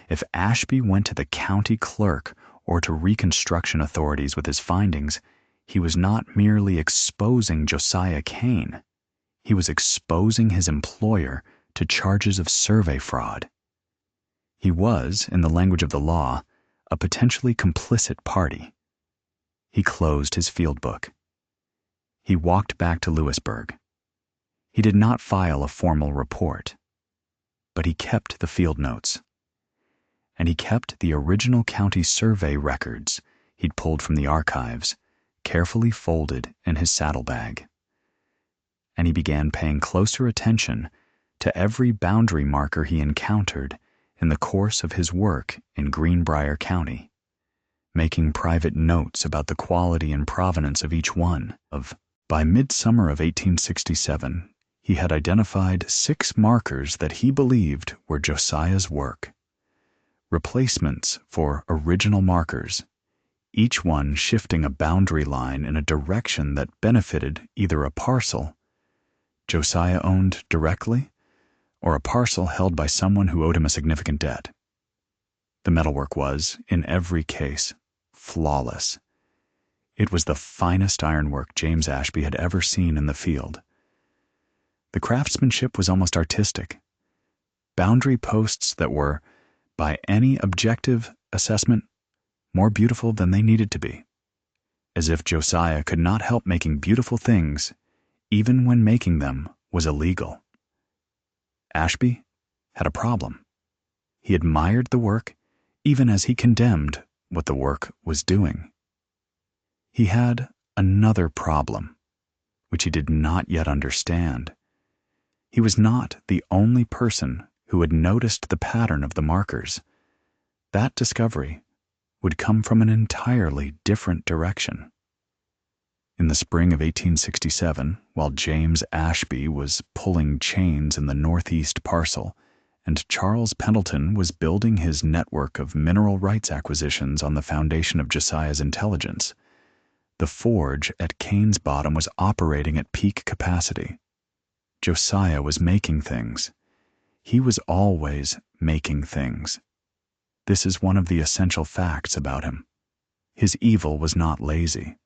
Speaker 1: If Ashby went to the county clerk or to reconstruction authorities with his findings, he was not merely exposing Josiah Cain, he was exposing his employer to charges of survey fraud. He was, in the language of the law, a potentially complicit party. He closed his field book. He walked back to Lewisburg. He did not file a formal report, but he kept the field notes. And he kept the original county survey records he'd pulled from the archives, carefully folded in his saddlebag. And he began paying closer attention to every boundary marker he encountered in the course of his work in Greenbrier County, making private notes about the quality and provenance of each one. By midsummer of 1867, he had identified 6 markers that he believed were Josiah's work, replacements for original markers, each one shifting a boundary line in a direction that benefited either a parcel Josiah owned directly or a parcel held by someone who owed him a significant debt. The metalwork was, in every case, flawless. It was the finest ironwork James Ashby had ever seen in the field. The craftsmanship was almost artistic. Boundary posts that were, by any objective assessment, more beautiful than they needed to be, as if Josiah could not help making beautiful things even when making them was illegal. Ashby had a problem. He admired the work even as he condemned what the work was doing. He had another problem, which he did not yet understand. He was not the only person who had noticed the pattern of the markers. That discovery would come from an entirely different direction. In the spring of 1867, while James Ashby was pulling chains in the northeast parcel, and Charles Pendleton was building his network of mineral rights acquisitions on the foundation of Josiah's intelligence, the forge at Cain's Bottom was operating at peak capacity. Josiah was making things. He was always making things. This is one of the essential facts about him. His evil was not lazy.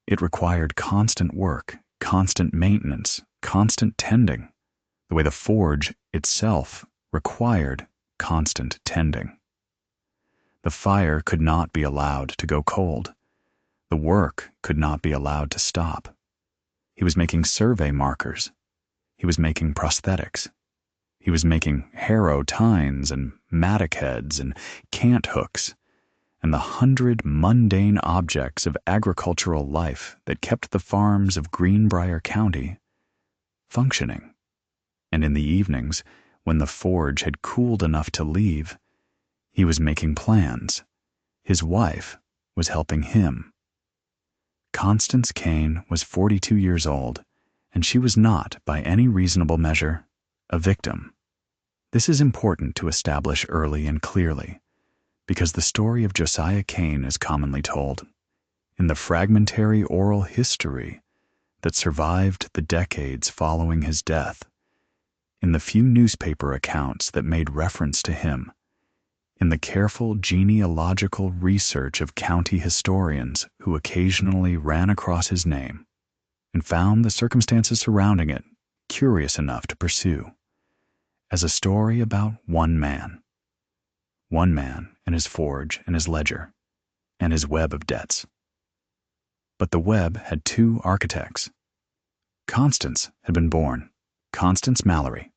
Speaker 1: It required constant work, constant maintenance, constant tending, the way the forge itself required constant tending. The fire could not be allowed to go cold. The work could not be allowed to stop. He was making survey markers. He was making prosthetics. He was making harrow tines and mattock heads and cant hooks, and the 100 mundane objects of agricultural life that kept the farms of Greenbrier County functioning. And in the evenings, when the forge had cooled enough to leave, he was making plans. His wife was helping him. Constance Cain was 42 years old, and she was not, by any reasonable measure, a victim. This is important to establish early and clearly, because the story of Josiah Cain is commonly told in the fragmentary oral history that survived the decades following his death, in the few newspaper accounts that made reference to him, in the careful genealogical research of county historians who occasionally ran across his name and found the circumstances surrounding it curious enough to pursue, as a story about one man and his forge and his ledger and his web of debts. But the web had 2 architects. Constance had been born, Constance Mallory,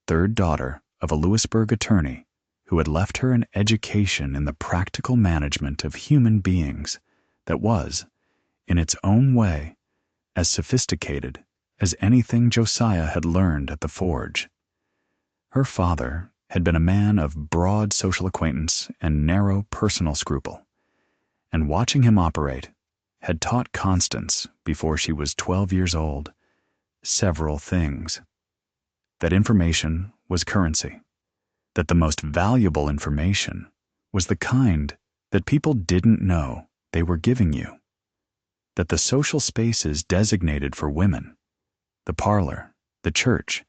Speaker 1: 3rd daughter of a Lewisburg attorney who had left her an education in the practical management of human beings that was, in its own way, as sophisticated as anything Josiah had learned at the forge. Her father had been a man of broad social acquaintance and narrow personal scruple, and watching him operate had taught Constance, before she was 12 years old, several things. That information was currency, that the most valuable information was the kind that people didn't know they were giving you, that the social spaces designated for women, the parlor, the church,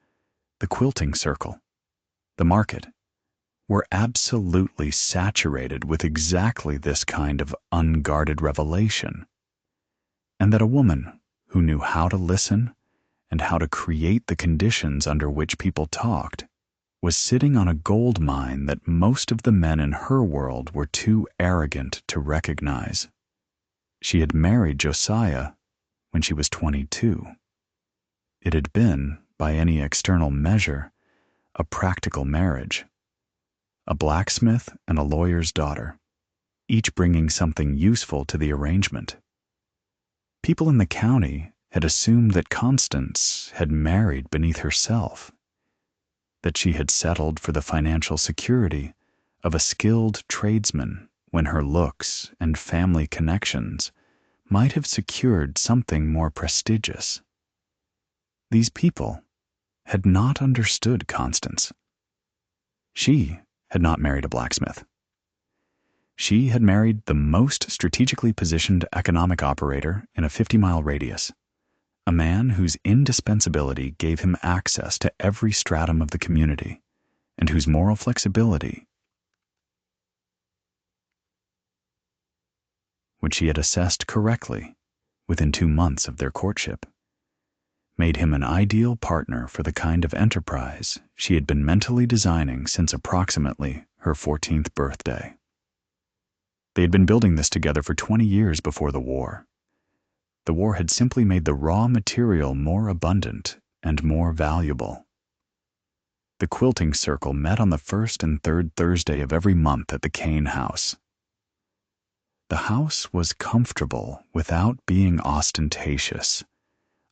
Speaker 1: the quilting circle, the market, were absolutely saturated with exactly this kind of unguarded revelation, and that a woman who knew how to listen and how to create the conditions under which people talked was sitting on a gold mine that most of the men in her world were too arrogant to recognize. She had married Josiah when she was 22. It had been, by any external measure, a practical marriage. A blacksmith and a lawyer's daughter, each bringing something useful to the arrangement. People in the county had assumed that Constance had married beneath herself, that she had settled for the financial security of a skilled tradesman when her looks and family connections might have secured something more prestigious. These people had not understood Constance. She had not married a blacksmith. She had married the most strategically positioned economic operator in a 50-mile radius, a man whose indispensability gave him access to every stratum of the community, and whose moral flexibility, which she had assessed correctly within 2 months of their courtship, made him an ideal partner for the kind of enterprise she had been mentally designing since approximately her 14th birthday. They had been building this together for 20 years before the war. The war had simply made the raw material more abundant and more valuable. The quilting circle met on the first and third Thursday of every month at the Cain house. The house was comfortable without being ostentatious.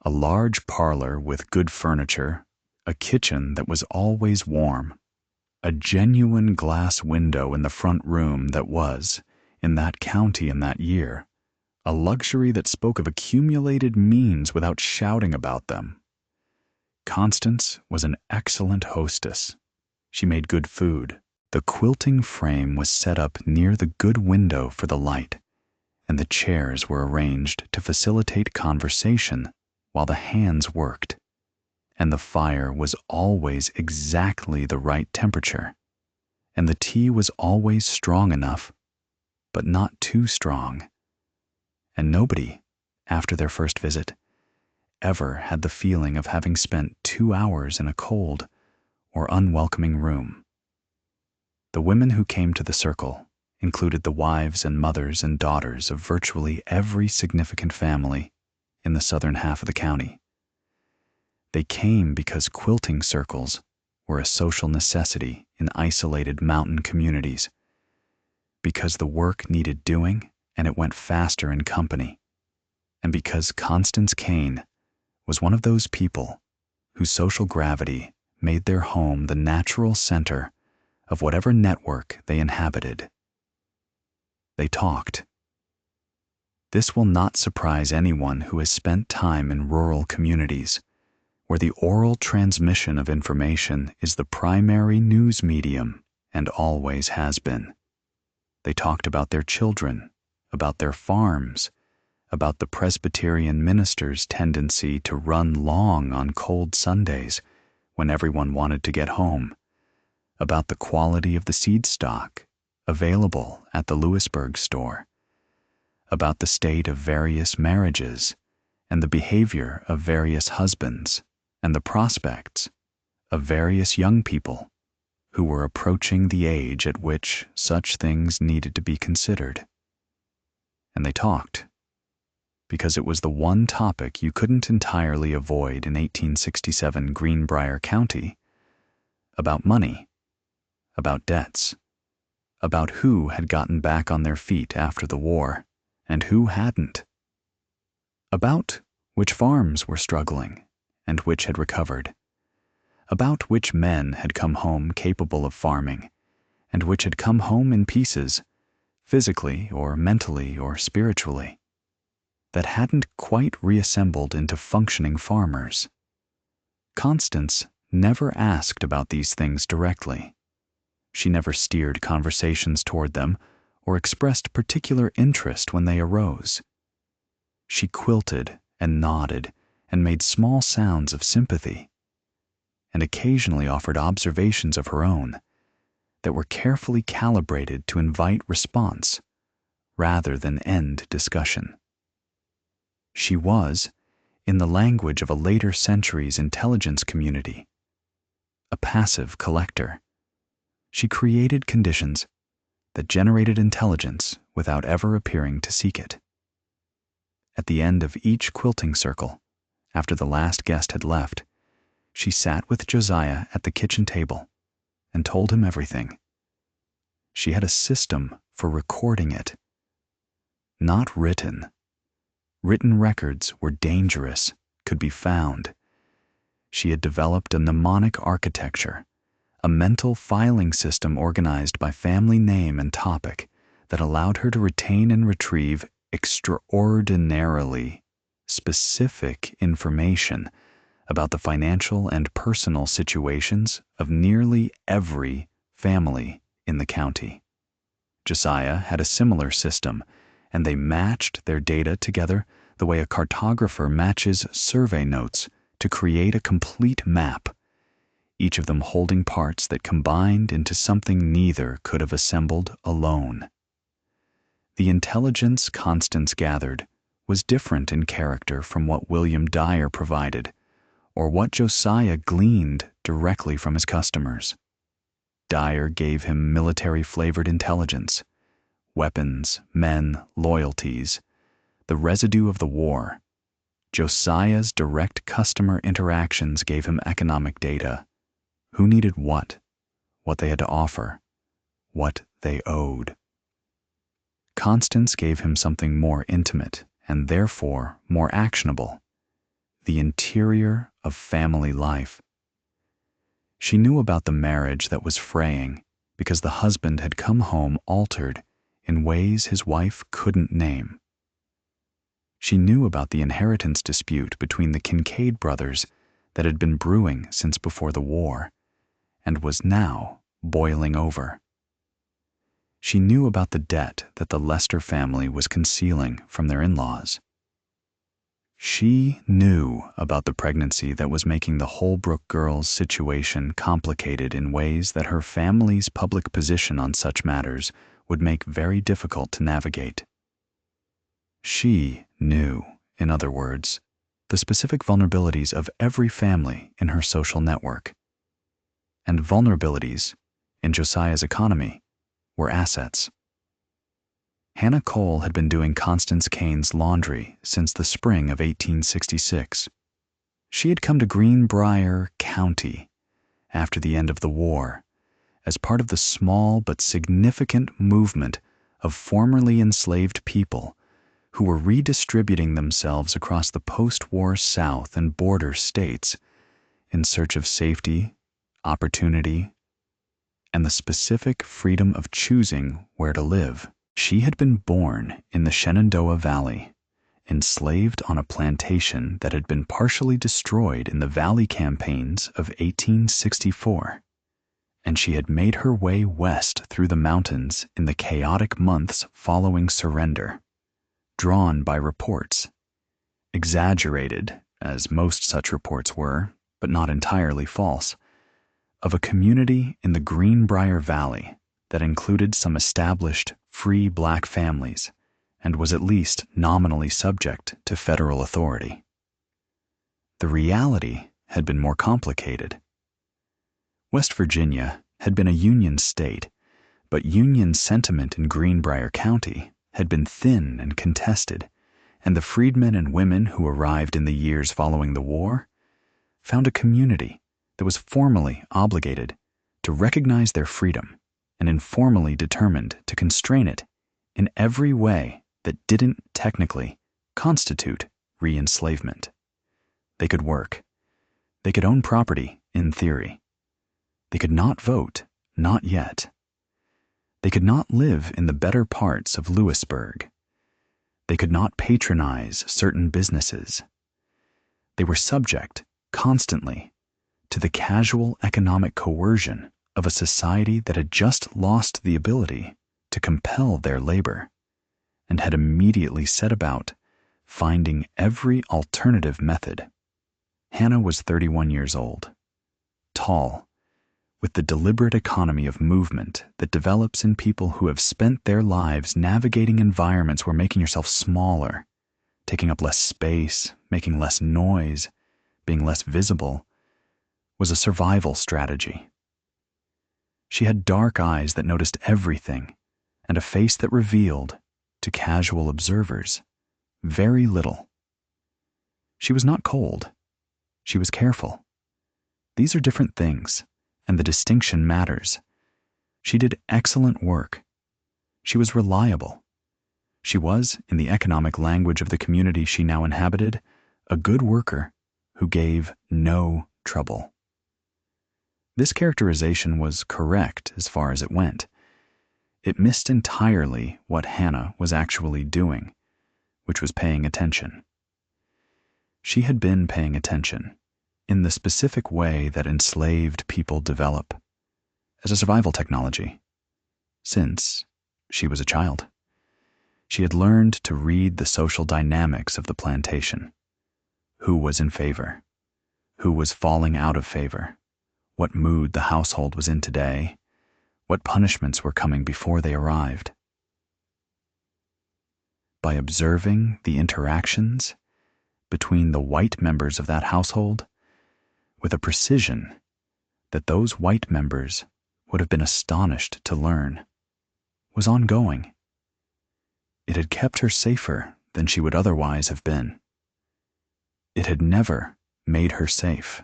Speaker 1: A large parlor with good furniture, a kitchen that was always warm, a genuine glass window in the front room that was, in that county in that year, a luxury that spoke of accumulated means without shouting about them. Constance was an excellent hostess. She made good food. The quilting frame was set up near the good window for the light, and the chairs were arranged to facilitate conversation while the hands worked, and the fire was always exactly the right temperature, and the tea was always strong enough, but not too strong. And nobody, after their first visit, ever had the feeling of having spent 2 hours in a cold or unwelcoming room. The women who came to the circle included the wives and mothers and daughters of virtually every significant family in the southern half of the county. They came because quilting circles were a social necessity in isolated mountain communities, because the work needed doing and it went faster in company, and because Constance Cain was one of those people whose social gravity made their home the natural center of whatever network they inhabited. They talked. This will not surprise anyone who has spent time in rural communities, where the oral transmission of information is the primary news medium and always has been. They talked about their children, about their farms, about the Presbyterian minister's tendency to run long on cold Sundays when everyone wanted to get home, about the quality of the seed stock available at the Lewisburg store, about the state of various marriages and the behavior of various husbands and the prospects of various young people who were approaching the age at which such things needed to be considered. And they talked because it was the one topic you couldn't entirely avoid in 1867 Greenbrier County, about money, about debts, about who had gotten back on their feet after the war and who hadn't, about which farms were struggling and which had recovered, about which men had come home capable of farming and which had come home in pieces, physically or mentally or spiritually, that hadn't quite reassembled into functioning farmers. Constance never asked about these things directly. She never steered conversations toward them or expressed particular interest when they arose. She quilted and nodded and made small sounds of sympathy, and occasionally offered observations of her own that were carefully calibrated to invite response rather than end discussion. She was, in the language of a later century's intelligence community, a passive collector. She created conditions that generated intelligence without ever appearing to seek it. At the end of each quilting circle, after the last guest had left, she sat with Josiah at the kitchen table and told him everything. she had a system for recording it. Not written. Written records were dangerous, could be found. She had developed a mnemonic architecture, a mental filing system organized by family name and topic that allowed her to retain and retrieve extraordinarily specific information about the financial and personal situations of nearly every family in the county. Josiah had a similar system, and they matched their data together the way a cartographer matches survey notes to create a complete map, each of them holding parts that combined into something neither could have assembled alone. The intelligence Constance gathered was different in character from what William Dyer provided, or what Josiah gleaned directly from his customers. Dyer gave him military-flavored intelligence, weapons, men, loyalties, the residue of the war. Josiah's direct customer interactions gave him economic data. Who needed what they had to offer, what they owed. Constance gave him something more intimate and therefore more actionable, the interior of family life. She knew about the marriage that was fraying because the husband had come home altered in ways his wife couldn't name. She knew about the inheritance dispute between the Kincaid brothers that had been brewing since before the war and was now boiling over. She knew about the debt that the Lester family was concealing from their in-laws. She knew about the pregnancy that was making the Holbrook girls' situation complicated in ways that her family's public position on such matters would make very difficult to navigate. She knew, in other words, the specific vulnerabilities of every family in her social network. And vulnerabilities, in Josiah's economy, were assets. Hannah Cole had been doing Constance Cain's laundry since the spring of 1866. She had come to Greenbrier County after the end of the war as part of the small but significant movement of formerly enslaved people who were redistributing themselves across the post-war South and border states in search of safety, opportunity, and the specific freedom of choosing where to live. She had been born in the Shenandoah Valley, enslaved on a plantation that had been partially destroyed in the Valley campaigns of 1864, and she had made her way west through the mountains in the chaotic months following surrender, drawn by reports, exaggerated, as most such reports were, but not entirely false, of a community in the Greenbrier Valley that included some established free black families and was at least nominally subject to federal authority. The reality had been more complicated. West Virginia had been a Union state, but Union sentiment in Greenbrier County had been thin and contested, and the freedmen and women who arrived in the years following the war found a community that was formally obligated to recognize their freedom and informally determined to constrain it in every way that didn't technically constitute re-enslavement. They could work. They could own property, in theory. They could not vote, not yet. They could not live in the better parts of Lewisburg. They could not patronize certain businesses. They were subject, constantly, to the casual economic coercion of a society that had just lost the ability to compel their labor and had immediately set about finding every alternative method. Hannah was 31 years old, tall, with the deliberate economy of movement that develops in people who have spent their lives navigating environments where making yourself smaller, taking up less space, making less noise, being less visible, was a survival strategy. She had dark eyes that noticed everything and a face that revealed, to casual observers, very little. She was not cold. She was careful. These are different things, and the distinction matters. She did excellent work. She was reliable. She was, in the economic language of the community she now inhabited, a good worker who gave no trouble. This characterization was correct as far as it went. It missed entirely what Hannah was actually doing, which was paying attention. She had been paying attention in the specific way that enslaved people develop, as a survival technology, since she was a child. She had learned to read the social dynamics of the plantation. Who was in favor? Who was falling out of favor? What mood the household was in today? What punishments were coming before they arrived? By observing the interactions between the white members of that household with a precision that those white members would have been astonished to learn, was ongoing. It had kept her safer than she would otherwise have been. It had never made her safe.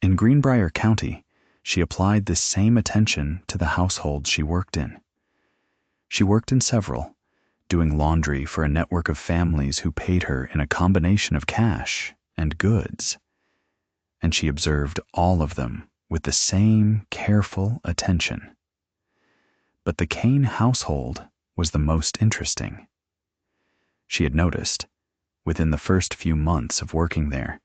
Speaker 1: In Greenbrier County, she applied this same attention to the households she worked in. She worked in several, doing laundry for a network of families who paid her in a combination of cash and goods, and she observed all of them with the same careful attention. But the Cain household was the most interesting. She had noticed, within the first few months of working there,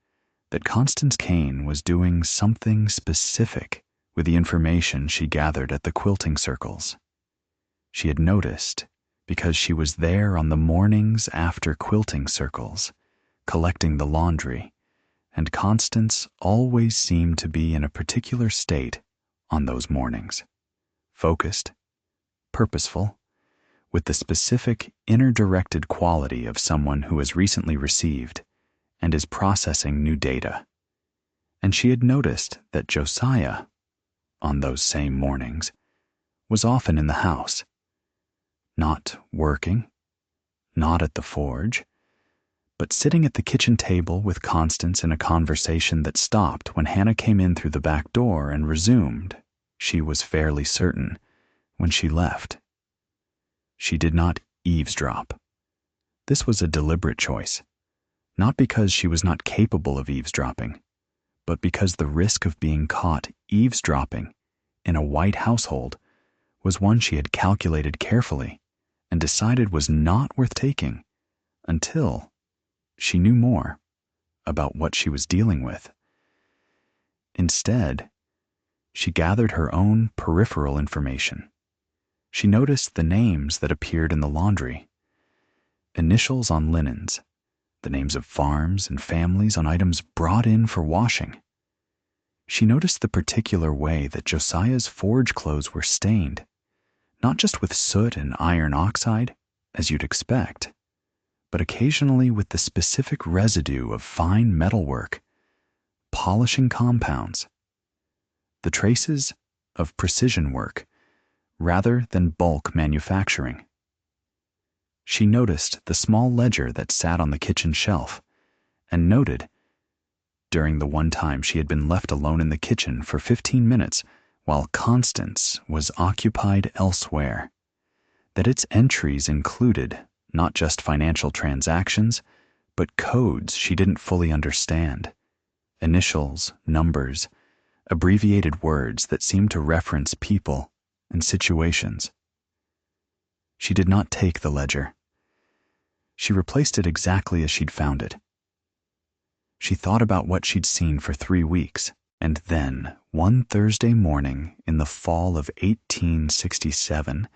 Speaker 1: that Constance Cain was doing something specific with the information she gathered at the quilting circles. She had noticed because she was there on the mornings after quilting circles, collecting the laundry, and Constance always seemed to be in a particular state on those mornings, focused, purposeful, with the specific inner-directed quality of someone who has recently received and is processing new data. And she had noticed that Josiah, on those same mornings, was often in the house, not working, not at the forge, but sitting at the kitchen table with Constance in a conversation that stopped when Hannah came in through the back door and resumed, she was fairly certain, when she left. She did not eavesdrop. This was a deliberate choice, not because she was not capable of eavesdropping, but because the risk of being caught eavesdropping in a white household was one she had calculated carefully and decided was not worth taking until she knew more about what she was dealing with. Instead, she gathered her own peripheral information. She noticed the names that appeared in the laundry, initials on linens, the names of farms and families on items brought in for washing. She noticed the particular way that Josiah's forge clothes were stained, not just with soot and iron oxide, as you'd expect, but occasionally with the specific residue of fine metalwork, polishing compounds, the traces of precision work rather than bulk manufacturing. She noticed the small ledger that sat on the kitchen shelf and noted, during the one time she had been left alone in the kitchen for 15 minutes while Constance was occupied elsewhere, that its entries included not just financial transactions, but codes she didn't fully understand, initials, numbers, abbreviated words that seemed to reference people and situations. She did not take the ledger. She replaced it exactly as she'd found it. She thought about what she'd seen for 3 weeks, and then, one Thursday morning in the fall of 1867,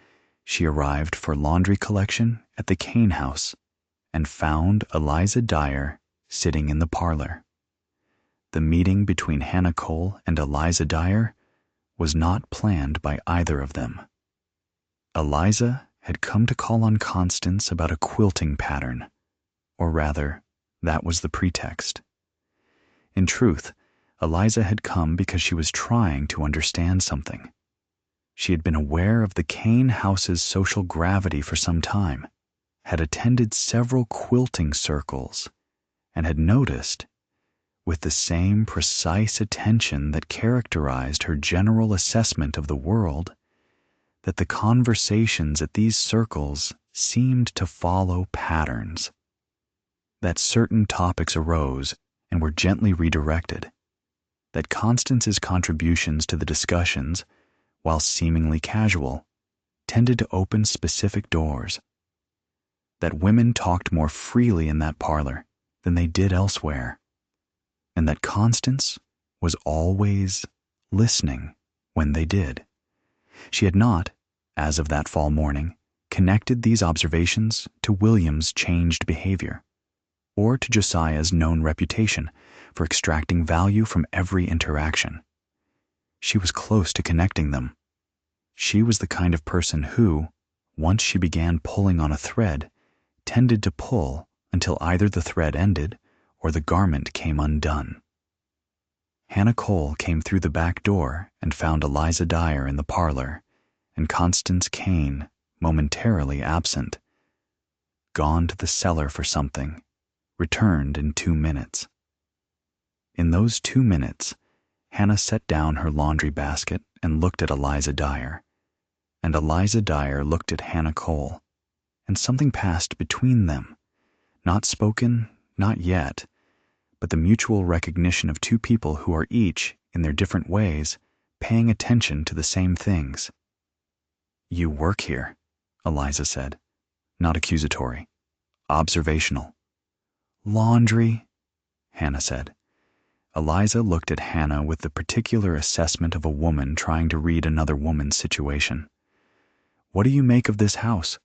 Speaker 1: she arrived for laundry collection at the Cain house and found Eliza Dyer sitting in the parlor. The meeting between Hannah Cole and Eliza Dyer was not planned by either of them. Eliza had come to call on Constance about a quilting pattern, or rather, that was the pretext. In truth, Eliza had come because she was trying to understand something. She had been aware of the Cain house's social gravity for some time, had attended several quilting circles, and had noticed, with the same precise attention that characterized her general assessment of the world, that the conversations at these circles seemed to follow patterns, that certain topics arose and were gently redirected, that Constance's contributions to the discussions, while seemingly casual, tended to open specific doors, that women talked more freely in that parlor than they did elsewhere, and that Constance was always listening when they did. She had not, as of that fall morning, connected these observations to William's changed behavior, or to Josiah's known reputation for extracting value from every interaction. She was close to connecting them. She was the kind of person who, once she began pulling on a thread, tended to pull until either the thread ended or the garment came undone. Hannah Cole came through the back door and found Eliza Dyer in the parlor, and Constance Cain momentarily absent. Gone to the cellar for something, returned in 2 minutes. In those 2 minutes, Hannah set down her laundry basket and looked at Eliza Dyer, and Eliza Dyer looked at Hannah Cole, and something passed between them, not spoken, not yet, but the mutual recognition of two people who are each, in their different ways, paying attention to the same things. "You work here," Eliza said, not accusatory, observational. "Laundry," Hannah said. Eliza looked at Hannah with the particular assessment of a woman trying to read another woman's situation. "What do you make of this house?"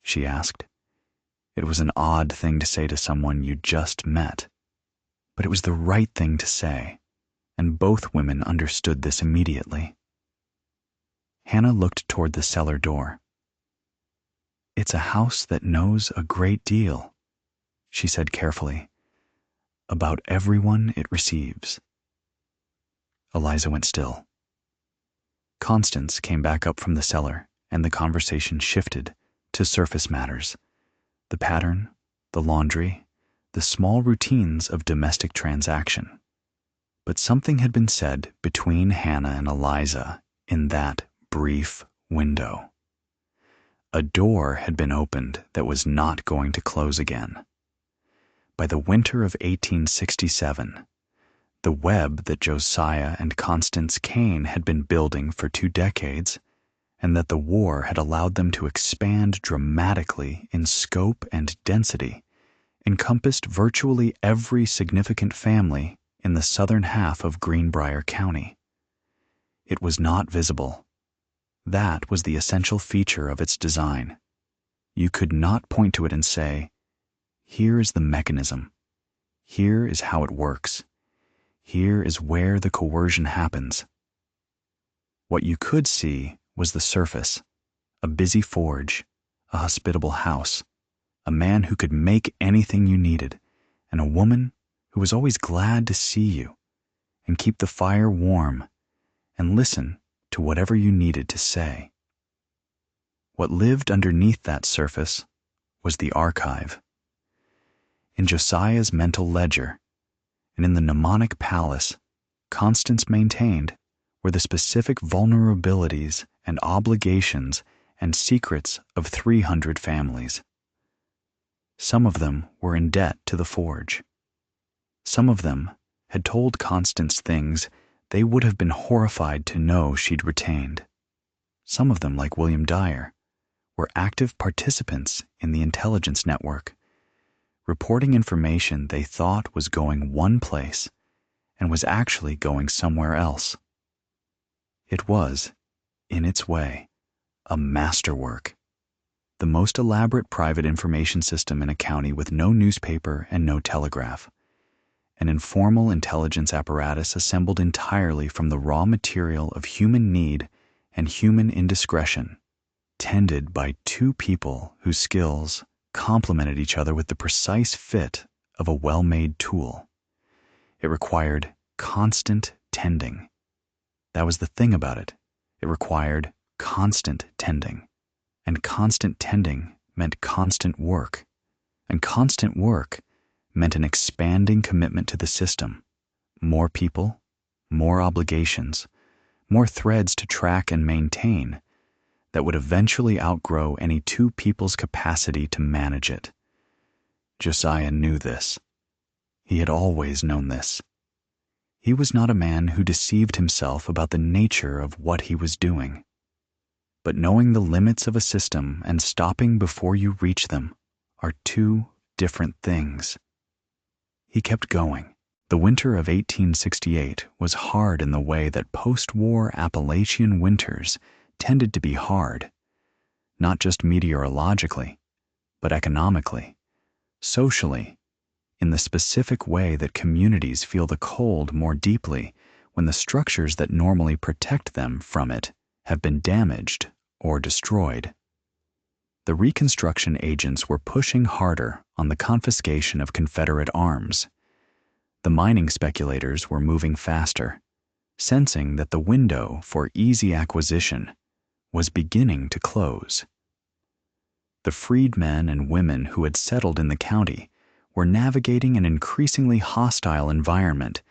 Speaker 1: she asked. It was an odd thing to say to someone you just met, but it was the right thing to say, and both women understood this immediately. Hannah looked toward the cellar door. "It's a house that knows a great deal," she said carefully, "about everyone it receives." Eliza went still. Constance came back up from the cellar, and the conversation shifted to surface matters: the pattern, the laundry, the small routines of domestic transaction. But something had been said between Hannah and Eliza in that brief window. A door had been opened that was not going to close again. By the winter of 1867, the web that Josiah and Constance Cain had been building for 2 decades, and that the war had allowed them to expand dramatically in scope and density, encompassed virtually every significant family in the southern half of Greenbrier County. It was not visible. That was the essential feature of its design. You could not point to it and say, "Here is the mechanism. Here is how it works. Here is where the coercion happens." What you could see was the surface, a busy forge, a hospitable house, a man who could make anything you needed, and a woman who was always glad to see you and keep the fire warm and listen to whatever you needed to say. What lived underneath that surface was the archive. In Josiah's mental ledger and in the mnemonic palace Constance maintained were the specific vulnerabilities and obligations and secrets of 300 families. Some of them were in debt to the forge. Some of them had told Constance things they would have been horrified to know she'd retained. Some of them, like William Dyer, were active participants in the intelligence network, reporting information they thought was going one place and was actually going somewhere else. It was, in its way, a masterwork, the most elaborate private information system in a county with no newspaper and no telegraph, an informal intelligence apparatus assembled entirely from the raw material of human need and human indiscretion, tended by 2 people whose skills complemented each other with the precise fit of a well-made tool. It required constant tending. That was the thing about it. It required constant tending. And constant tending meant constant work. And constant work meant an expanding commitment to the system, more people, more obligations, more threads to track and maintain that would eventually outgrow any two people's capacity to manage it. Josiah knew this. He had always known this. He was not a man who deceived himself about the nature of what he was doing. But knowing the limits of a system and stopping before you reach them are two different things. He kept going. The winter of 1868 was hard in the way that post-war Appalachian winters tended to be hard, not just meteorologically, but economically, socially, in the specific way that communities feel the cold more deeply when the structures that normally protect them from it have been damaged or destroyed. The Reconstruction agents were pushing harder on the confiscation of Confederate arms. The mining speculators were moving faster, sensing that the window for easy acquisition was beginning to close. The freedmen and women who had settled in the county were navigating an increasingly hostile environment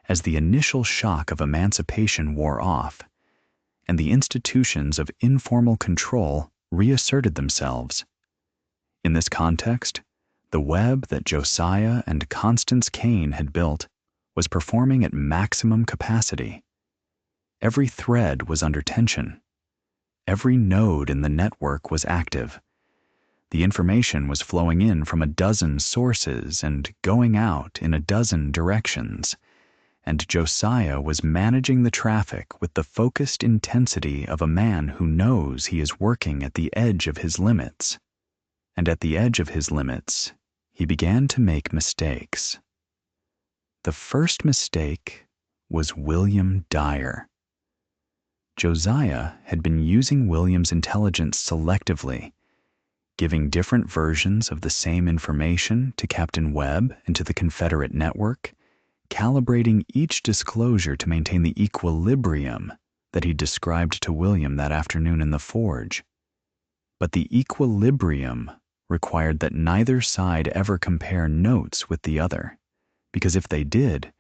Speaker 1: as the initial shock of emancipation wore off, and the institutions of informal control reasserted themselves. In this context, the web that Josiah and Constance Cain had built was performing at maximum capacity. Every thread was under tension. Every node in the network was active. The information was flowing in from a dozen sources and going out in a dozen directions, and Josiah was managing the traffic with the focused intensity of a man who knows he is working at the edge of his limits. And at the edge of his limits, he began to make mistakes. The first mistake was William Dyer. Josiah had been using William's intelligence selectively, giving different versions of the same information to Captain Webb and to the Confederate network, calibrating each disclosure to maintain the equilibrium that he described to William that afternoon in the forge. But the equilibrium required that neither side ever compare notes with the other, because if they did,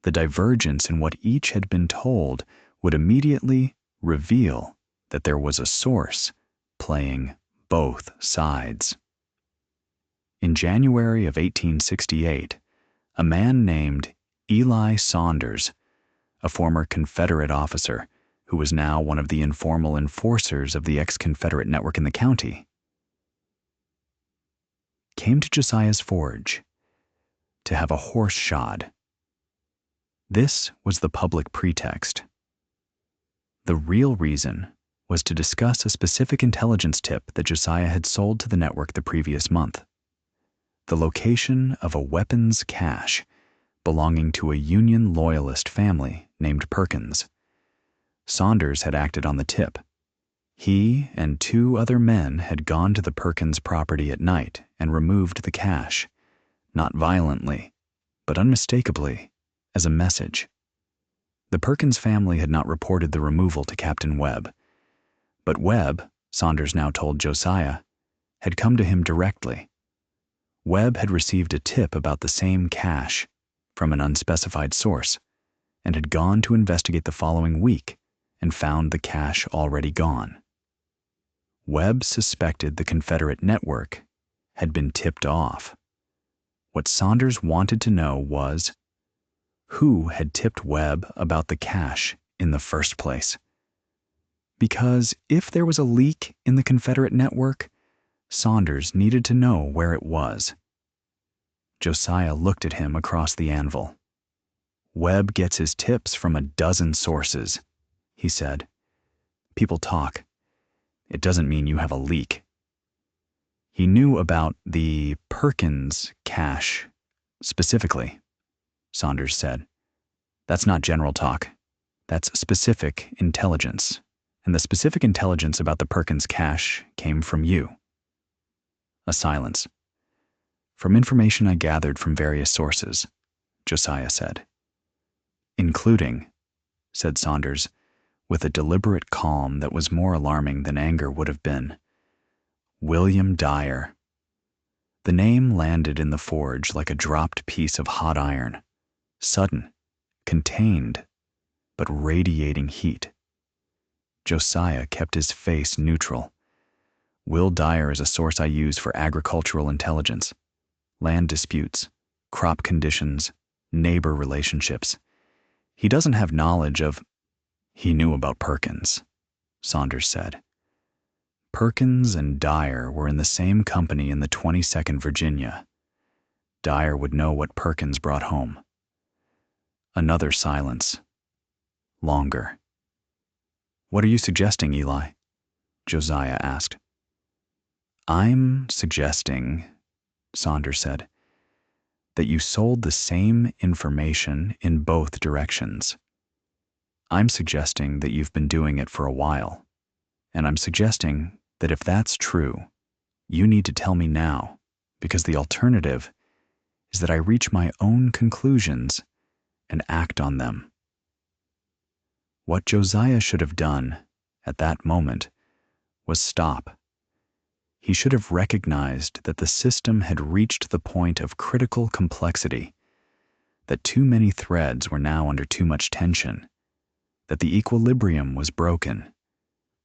Speaker 1: the divergence in what each had been told would immediately reveal that there was a source playing both sides. In January of 1868, a man named Eli Saunders, a former Confederate officer who was now one of the informal enforcers of the ex-Confederate network in the county, came to Josiah's forge to have a horse shod. This was the public pretext. The real reason was to discuss a specific intelligence tip that Josiah had sold to the network the previous month: the location of a weapons cache belonging to a Union Loyalist family named Perkins. Saunders had acted on the tip. He and two other men had gone to the Perkins property at night and removed the cache, not violently, but unmistakably as a message. The Perkins family had not reported the removal to Captain Webb, but Webb, Saunders now told Josiah, had come to him directly. Webb had received a tip about the same cache from an unspecified source and had gone to investigate the following week and found the cache already gone. Webb suspected the Confederate network had been tipped off. What Saunders wanted to know was who had tipped Webb about the cache in the first place. Because if there was a leak in the Confederate network, Saunders needed to know where it was. Josiah looked at him across the anvil. Webb gets his tips from a dozen sources, he said. People talk. It doesn't mean you have a leak. He knew about the Perkins cache specifically, Saunders said. That's not general talk. That's specific intelligence. And the specific intelligence about the Perkins cache came from you. A silence. From information I gathered from various sources, Josiah said. Including, said Saunders, with a deliberate calm that was more alarming than anger would have been, William Dyer. The name landed in the forge like a dropped piece of hot iron, sudden, contained but radiating heat. Josiah kept his face neutral. Will Dyer is a source I use for agricultural intelligence, land disputes, crop conditions, neighbor relationships. He doesn't have knowledge of... He knew about Perkins, Saunders said. Perkins and Dyer were in the same company in the 22nd Virginia. Dyer would know what Perkins brought home. Another silence. Longer. "What are you suggesting, Eli?" Josiah asked. "I'm suggesting," Saunders said, "that you sold the same information in both directions. I'm suggesting that you've been doing it for a while, and I'm suggesting that if that's true, you need to tell me now, because the alternative is that I reach my own conclusions and act on them." What Josiah should have done at that moment was stop. He should have recognized that the system had reached the point of critical complexity, that too many threads were now under too much tension, that the equilibrium was broken,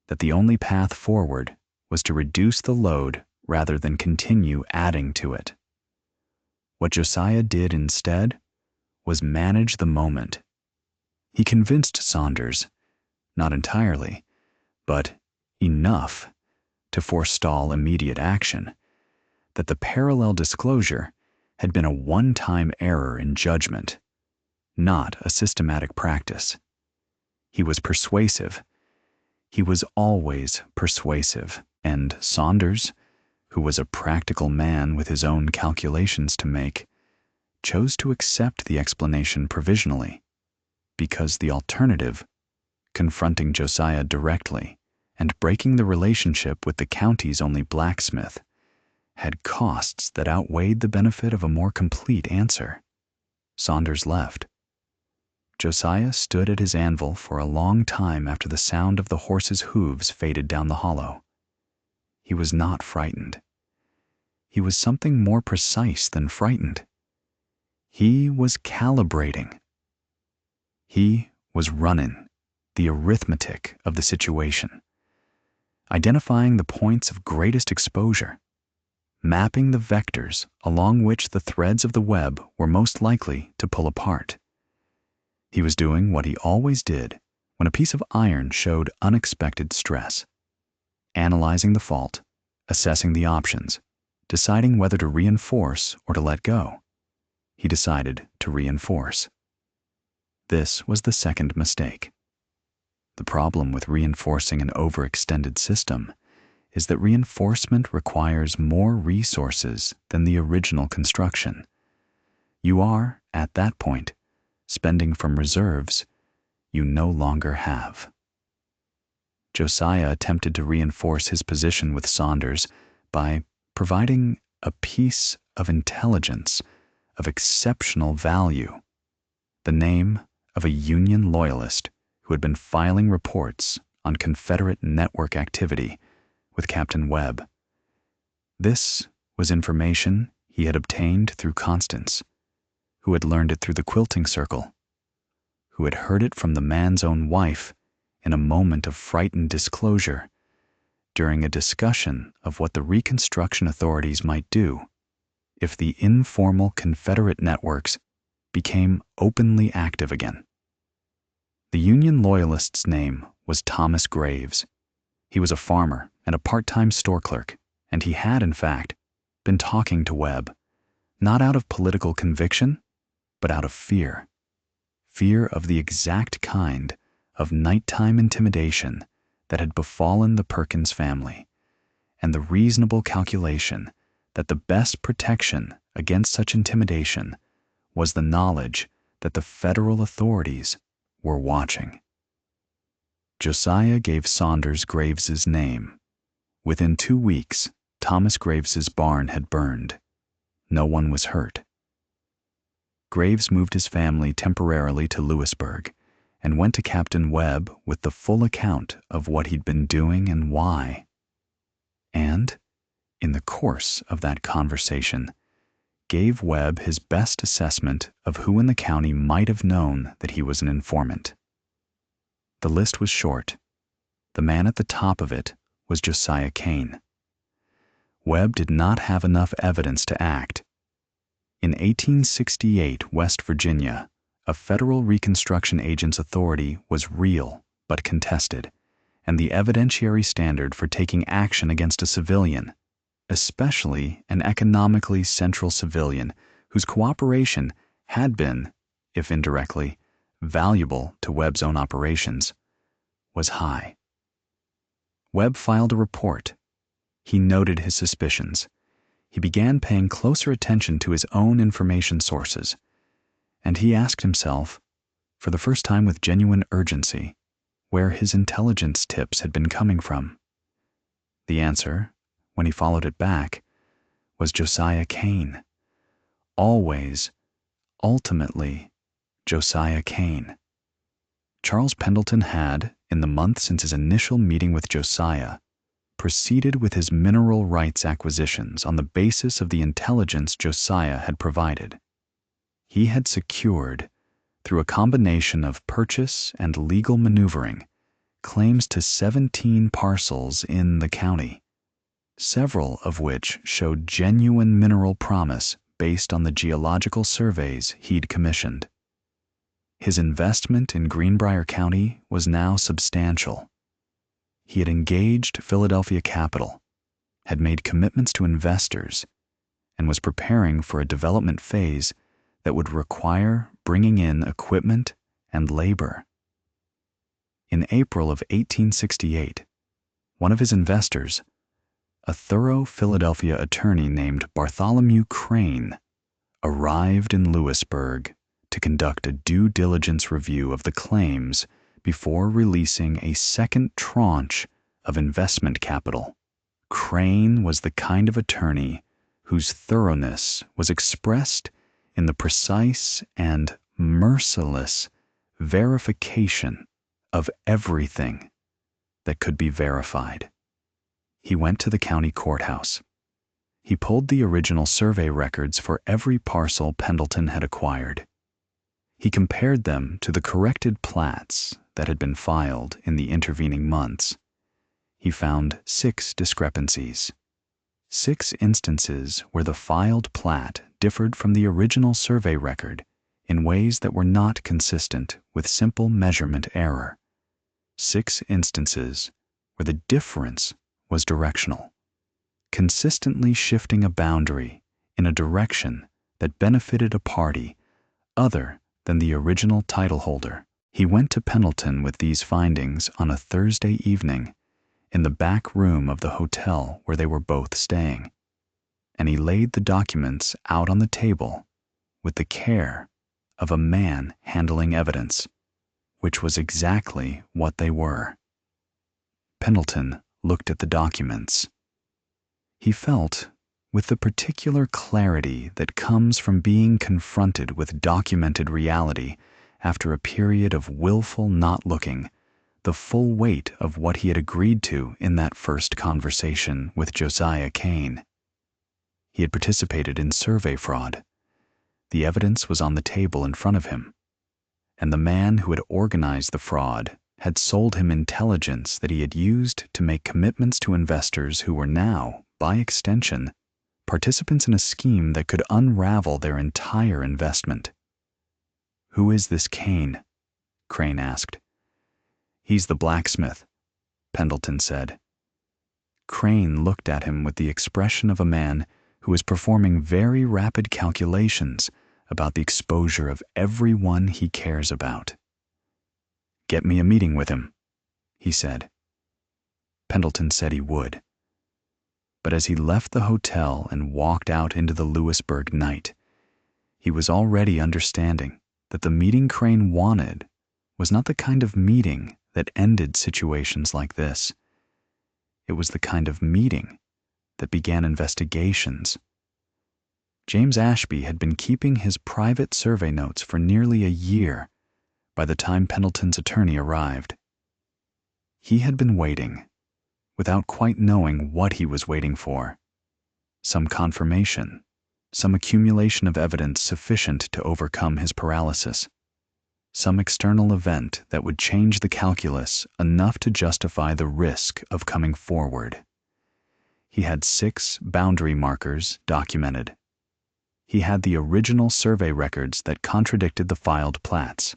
Speaker 1: that the only path forward was to reduce the load rather than continue adding to it. What Josiah did instead was manage the moment. He convinced Saunders, not entirely, but enough to forestall immediate action, that the parallel disclosure had been a one-time error in judgment, not a systematic practice. He was persuasive. He was always persuasive, and Saunders, who was a practical man with his own calculations to make, chose to accept the explanation provisionally, because the alternative, confronting Josiah directly and breaking the relationship with the county's only blacksmith, had costs that outweighed the benefit of a more complete answer. Saunders left. Josiah stood at his anvil for a long time after the sound of the horse's hooves faded down the hollow. He was not frightened. He was something more precise than frightened. He was calibrating. He was running the arithmetic of the situation, identifying the points of greatest exposure, mapping the vectors along which the threads of the web were most likely to pull apart. He was doing what he always did when a piece of iron showed unexpected stress, analyzing the fault, assessing the options, deciding whether to reinforce or to let go. He decided to reinforce. This was the second mistake. The problem with reinforcing an overextended system is that reinforcement requires more resources than the original construction. You are, at that point, spending from reserves you no longer have. Josiah attempted to reinforce his position with Saunders by providing a piece of intelligence of exceptional value, the name of a Union loyalist who had been filing reports on Confederate network activity with Captain Webb. This was information he had obtained through Constance, who had learned it through the quilting circle, who had heard it from the man's own wife in a moment of frightened disclosure during a discussion of what the Reconstruction authorities might do if the informal Confederate networks became openly active again. The Union loyalist's name was Thomas Graves. He was a farmer and a part-time store clerk, and he had, in fact, been talking to Webb, not out of political conviction, but out of fear. Fear of the exact kind of nighttime intimidation that had befallen the Perkins family, and the reasonable calculation that the best protection against such intimidation was the knowledge that the federal authorities were watching. Josiah gave Saunders Graves's name. Within 2 weeks, Thomas Graves's barn had burned. No one was hurt. Graves moved his family temporarily to Lewisburg and went to Captain Webb with the full account of what he'd been doing and why. And, in the course of that conversation, gave Webb his best assessment of who in the county might have known that he was an informant. The list was short. The man at the top of it was Josiah Cain. Webb did not have enough evidence to act. In 1868, West Virginia, a federal Reconstruction agent's authority was real but contested, and the evidentiary standard for taking action against a civilian, especially an economically central civilian whose cooperation had been, if indirectly, valuable to Webb's own operations, was high. Webb filed a report. He noted his suspicions. He began paying closer attention to his own information sources, and he asked himself, for the first time with genuine urgency, where his intelligence tips had been coming from. The answer, when he followed it back, was Josiah Cain. Always, ultimately, Josiah Cain. Charles Pendleton had, in the month since his initial meeting with Josiah, proceeded with his mineral rights acquisitions on the basis of the intelligence Josiah had provided. He had secured, through a combination of purchase and legal maneuvering, claims to 17 parcels in the county, several of which showed genuine mineral promise based on the geological surveys he'd commissioned. His investment in Greenbrier County was now substantial. He had engaged Philadelphia capital, had made commitments to investors, and was preparing for a development phase that would require bringing in equipment and labor. In April of 1868, one of his investors, a thorough Philadelphia attorney named Bartholomew Crane, arrived in Lewisburg to conduct a due diligence review of the claims before releasing a second tranche of investment capital. Crane was the kind of attorney whose thoroughness was expressed in the precise and merciless verification of everything that could be verified. He went to the county courthouse. He pulled the original survey records for every parcel Pendleton had acquired. He compared them to the corrected plats that had been filed in the intervening months. He found 6 discrepancies, 6 instances where the filed plat differed from the original survey record in ways that were not consistent with simple measurement error, 6 instances where the difference was directional, consistently shifting a boundary in a direction that benefited a party other than the original title holder. He went to Pendleton with these findings on a Thursday evening in the back room of the hotel where they were both staying, and he laid the documents out on the table with the care of a man handling evidence, which was exactly what they were. Pendleton looked at the documents. He felt, with the particular clarity that comes from being confronted with documented reality after a period of willful not looking, the full weight of what he had agreed to in that first conversation with Josiah Cain. He had participated in survey fraud. The evidence was on the table in front of him, and the man who had organized the fraud had sold him intelligence that he had used to make commitments to investors who were now, by extension, participants in a scheme that could unravel their entire investment. "Who is this Cain?" Crane asked. "He's the blacksmith," Pendleton said. Crane looked at him with the expression of a man who is performing very rapid calculations about the exposure of everyone he cares about. "Get me a meeting with him," he said. Pendleton said he would. But as he left the hotel and walked out into the Lewisburg night, he was already understanding that the meeting Crane wanted was not the kind of meeting that ended situations like this. It was the kind of meeting that began investigations. James Ashby had been keeping his private survey notes for nearly a year by the time Pendleton's attorney arrived. He had been waiting, without quite knowing what he was waiting for. Some confirmation, some accumulation of evidence sufficient to overcome his paralysis, some external event that would change the calculus enough to justify the risk of coming forward. He had 6 boundary markers documented. He had the original survey records that contradicted the filed plats.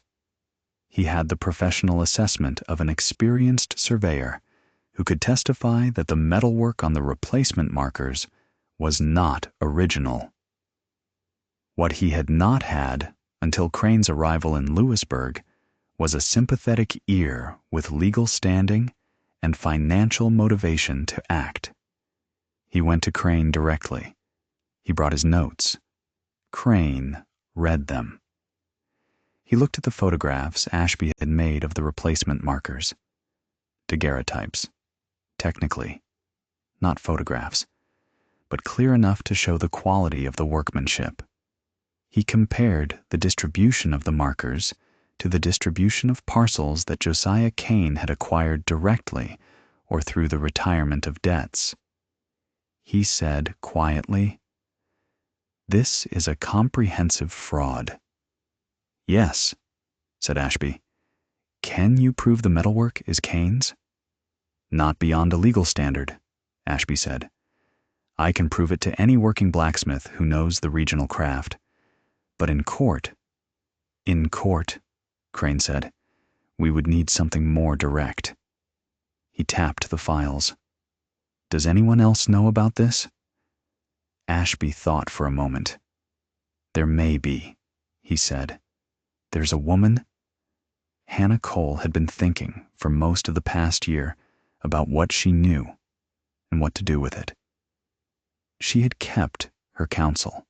Speaker 1: He had the professional assessment of an experienced surveyor who could testify that the metalwork on the replacement markers was not original. What he had not had until Crane's arrival in Lewisburg was a sympathetic ear with legal standing and financial motivation to act. He went to Crane directly. He brought his notes. Crane read them. He looked at the photographs Ashby had made of the replacement markers. Daguerreotypes. Technically, not photographs, but clear enough to show the quality of the workmanship. He compared the distribution of the markers to the distribution of parcels that Josiah Cain had acquired directly or through the retirement of debts. He said quietly, "This is a comprehensive fraud." "Yes," said Ashby. "Can you prove the metalwork is Cain's?" "Not beyond a legal standard," Ashby said. "I can prove it to any working blacksmith who knows the regional craft. But in court," Crane said, "we would need something more direct." He tapped the files. "Does anyone else know about this?" Ashby thought for a moment. "There may be," he said. "There's a woman." Hannah Cole had been thinking for most of the past year about what she knew and what to do with it. She had kept her counsel.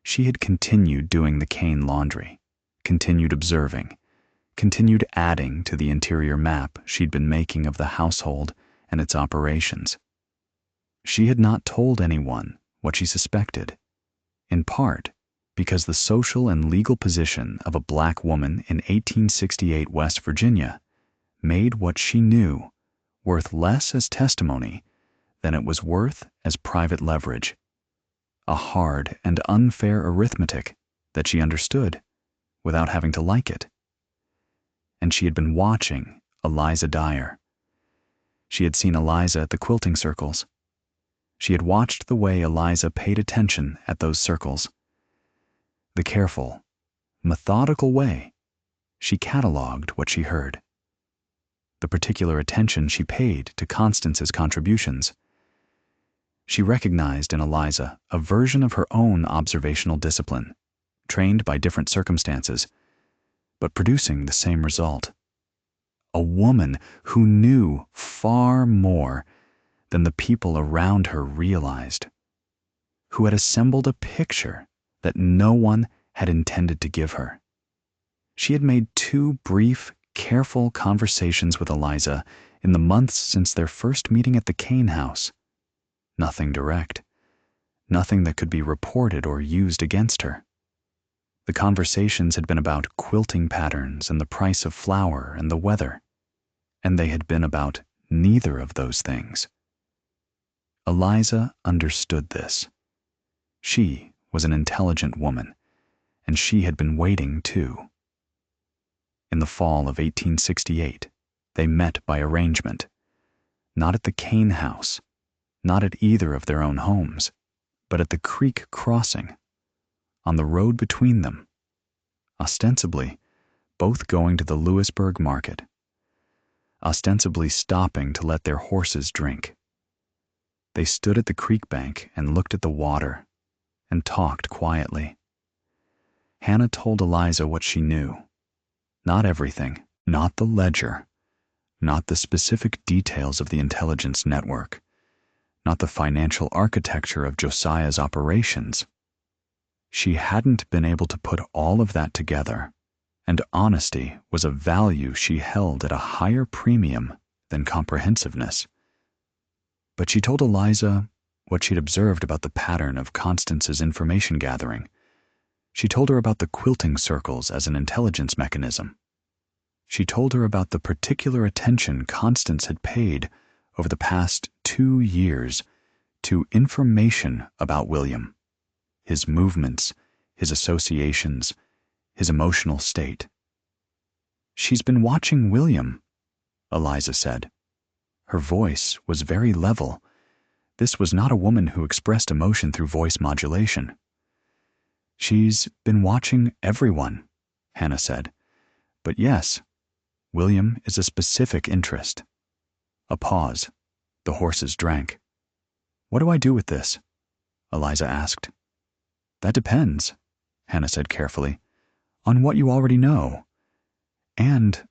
Speaker 1: She had continued doing the Cain laundry, continued observing, continued adding to the interior map she'd been making of the household and its operations. She had not told anyone what she suspected, in part because the social and legal position of a black woman in 1868 West Virginia made what she knew worth less as testimony than it was worth as private leverage. A hard and unfair arithmetic that she understood without having to like it. And she had been watching Eliza Dyer. She had seen Eliza at the quilting circles. She had watched the way Eliza paid attention at those circles. The careful, methodical way she cataloged what she heard. The particular attention she paid to Constance's contributions. She recognized in Eliza a version of her own observational discipline, trained by different circumstances, but producing the same result. A woman who knew far more than the people around her realized, who had assembled a picture that no one had intended to give her. She had made 2 brief, careful conversations with Eliza in the months since their first meeting at the Cain house. Nothing direct, nothing that could be reported or used against her. The conversations had been about quilting patterns and the price of flour and the weather, and they had been about neither of those things. Eliza understood this. She was an intelligent woman, and she had been waiting too. In the fall of 1868, they met by arrangement, not at the Cain house, not at either of their own homes, but at the creek crossing, on the road between them, ostensibly both going to the Lewisburg market, ostensibly stopping to let their horses drink. They stood at the creek bank and looked at the water and talked quietly. Hannah told Eliza what she knew. Not everything, not the ledger, not the specific details of the intelligence network, not the financial architecture of Josiah's operations. She hadn't been able to put all of that together, and honesty was a value she held at a higher premium than comprehensiveness. But she told Eliza what she'd observed about the pattern of Constance's information gathering. She told her about the quilting circles as an intelligence mechanism. She told her about the particular attention Constance had paid over the past 2 years to information about William. his movements, his associations, his emotional state. "She's been watching William," Eliza said. Her voice was very level. This was not a woman who expressed emotion through voice modulation. "She's been watching everyone," Hannah said. "But yes, William is a specific interest." A pause. The horses drank. "What do I do with this?" Eliza asked. "That depends," Hannah said carefully, "on what you already know, and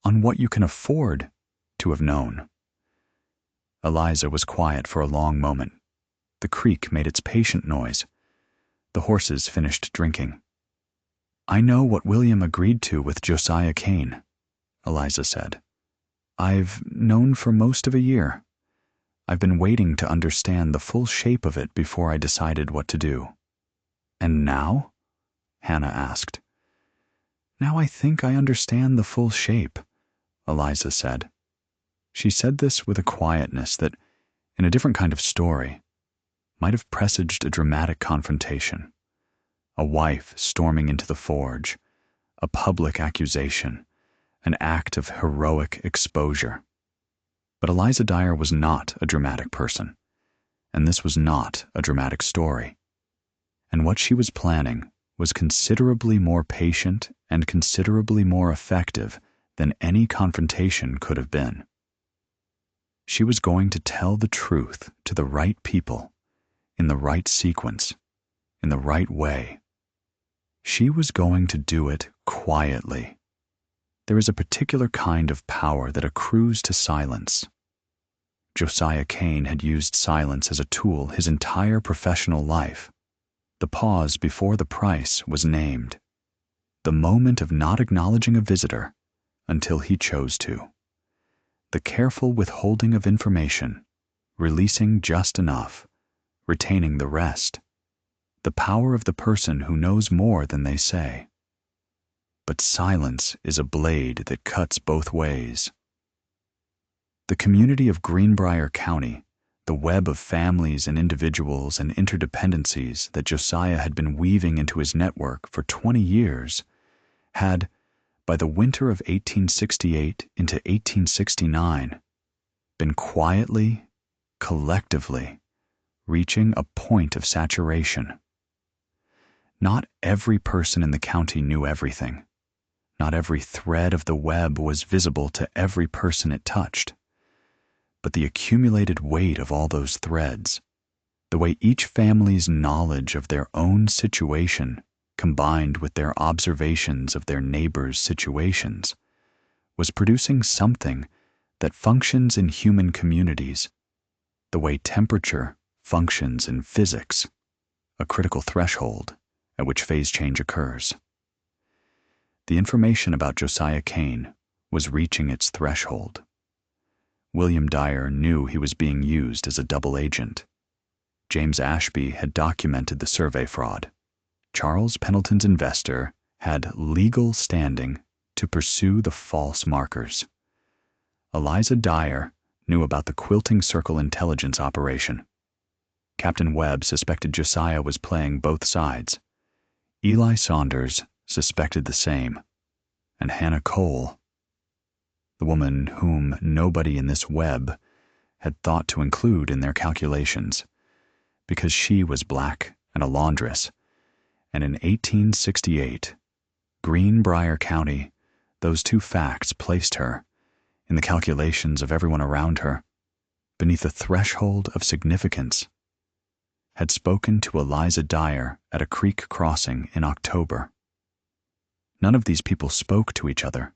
Speaker 1: on what you can afford to have known." Eliza was quiet for a long moment. The creek made its patient noise. The horses finished drinking. "I know what William agreed to with Josiah Cain," Eliza said. "I've known for most of a year. I've been waiting to understand the full shape of it before I decided what to do." "And now?" Hannah asked. "Now I think I understand the full shape," Eliza said. She said this with a quietness that, in a different kind of story, might have presaged a dramatic confrontation. A wife storming into the forge, a public accusation, an act of heroic exposure. But Eliza Dyer was not a dramatic person, and this was not a dramatic story. And what she was planning was considerably more patient and considerably more effective than any confrontation could have been. She was going to tell the truth to the right people, in the right sequence, in the right way. She was going to do it quietly. There is a particular kind of power that accrues to silence. Josiah Cain had used silence as a tool his entire professional life. The pause before the price was named. The moment of not acknowledging a visitor until he chose to. The careful withholding of information, releasing just enough, retaining the rest. The power of the person who knows more than they say. But silence is a blade that cuts both ways. The community of Greenbrier County, the web of families and individuals and interdependencies that Josiah had been weaving into his network for 20 years, had, by the winter of 1868 into 1869, been quietly, collectively, reaching a point of saturation. Not every person in the county knew everything. Not every thread of the web was visible to every person it touched. But the accumulated weight of all those threads, the way each family's knowledge of their own situation combined with their observations of their neighbors' situations, was producing something that functions in human communities, the way temperature functions in physics, a critical threshold at which phase change occurs. The information about Josiah Cain was reaching its threshold. William Dyer knew he was being used as a double agent. James Ashby had documented the survey fraud. Charles Pendleton's investor had legal standing to pursue the false markers. Eliza Dyer knew about the Quilting Circle intelligence operation. Captain Webb suspected Josiah was playing both sides. Eli Saunders suspected the same, and Hannah Cole, the woman whom nobody in this web had thought to include in their calculations, because she was black and a laundress, and in 1868, Greenbrier County, those two facts placed her, in the calculations of everyone around her, beneath a threshold of significance, had spoken to Eliza Dyer at a creek crossing in October. None of these people spoke to each other,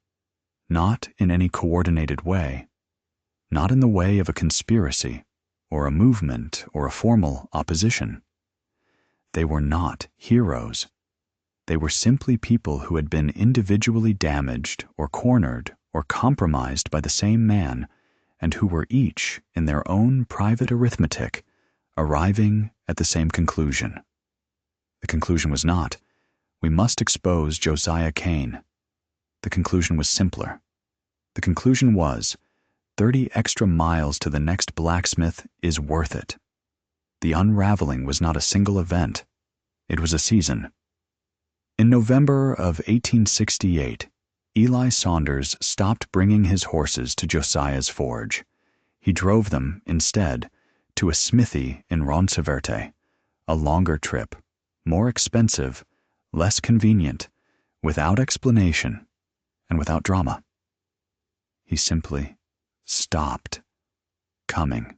Speaker 1: not in any coordinated way, not in the way of a conspiracy, or a movement, or a formal opposition. They were not heroes. They were simply people who had been individually damaged or cornered or compromised by the same man, and who were each, in their own private arithmetic, arriving at the same conclusion. The conclusion was not, "We must expose Josiah Cain." The conclusion was simpler. The conclusion was, 30 extra miles to the next blacksmith is worth it. The unraveling was not a single event. It was a season. In November of 1868, Eli Saunders stopped bringing his horses to Josiah's forge. He drove them, instead, to a smithy in Ronceverte, a longer trip, more expensive, less convenient, without explanation, and without drama. He simply stopped coming.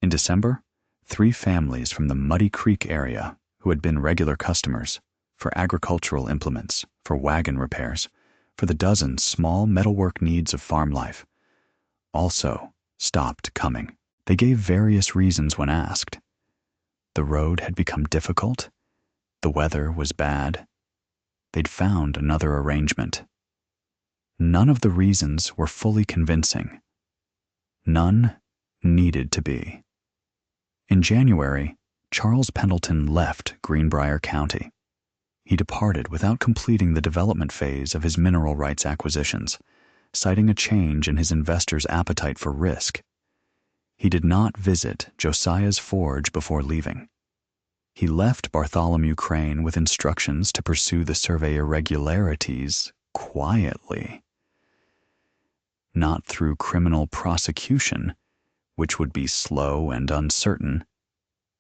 Speaker 1: In December, 3 families from the Muddy Creek area, who had been regular customers for agricultural implements, for wagon repairs, for the dozen small metalwork needs of farm life, also stopped coming. They gave various reasons when asked. The road had become difficult. The weather was bad. They'd found another arrangement. None of the reasons were fully convincing. None needed to be. In January, Charles Pendleton left Greenbrier County. He departed without completing the development phase of his mineral rights acquisitions, citing a change in his investors' appetite for risk. He did not visit Josiah's forge before leaving. He left Bartholomew Crane with instructions to pursue the survey irregularities quietly. Not through criminal prosecution, which would be slow and uncertain,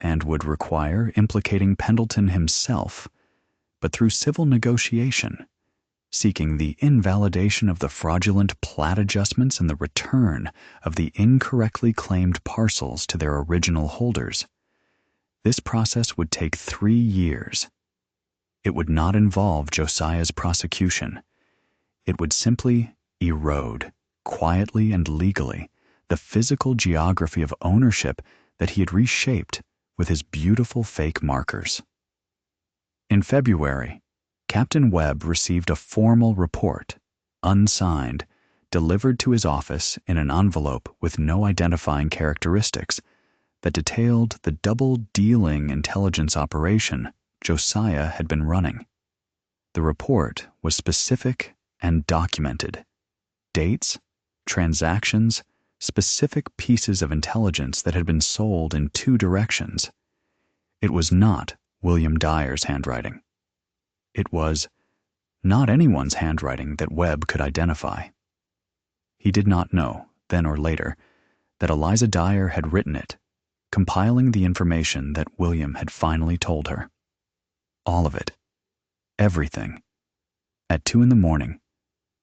Speaker 1: and would require implicating Pendleton himself, but through civil negotiation, seeking the invalidation of the fraudulent plat adjustments and the return of the incorrectly claimed parcels to their original holders. This process would take 3 years. It would not involve Josiah's prosecution. It would simply erode, quietly and legally, the physical geography of ownership that he had reshaped with his beautiful fake markers. In February, Captain Webb received a formal report, unsigned, delivered to his office in an envelope with no identifying characteristics, that detailed the double-dealing intelligence operation Josiah had been running. The report was specific and documented. Dates, transactions, specific pieces of intelligence that had been sold in 2 directions. It was not William Dyer's handwriting. It was not anyone's handwriting that Webb could identify. He did not know, then or later, that Eliza Dyer had written it, compiling the information that William had finally told her. All of it. Everything. At 2 a.m,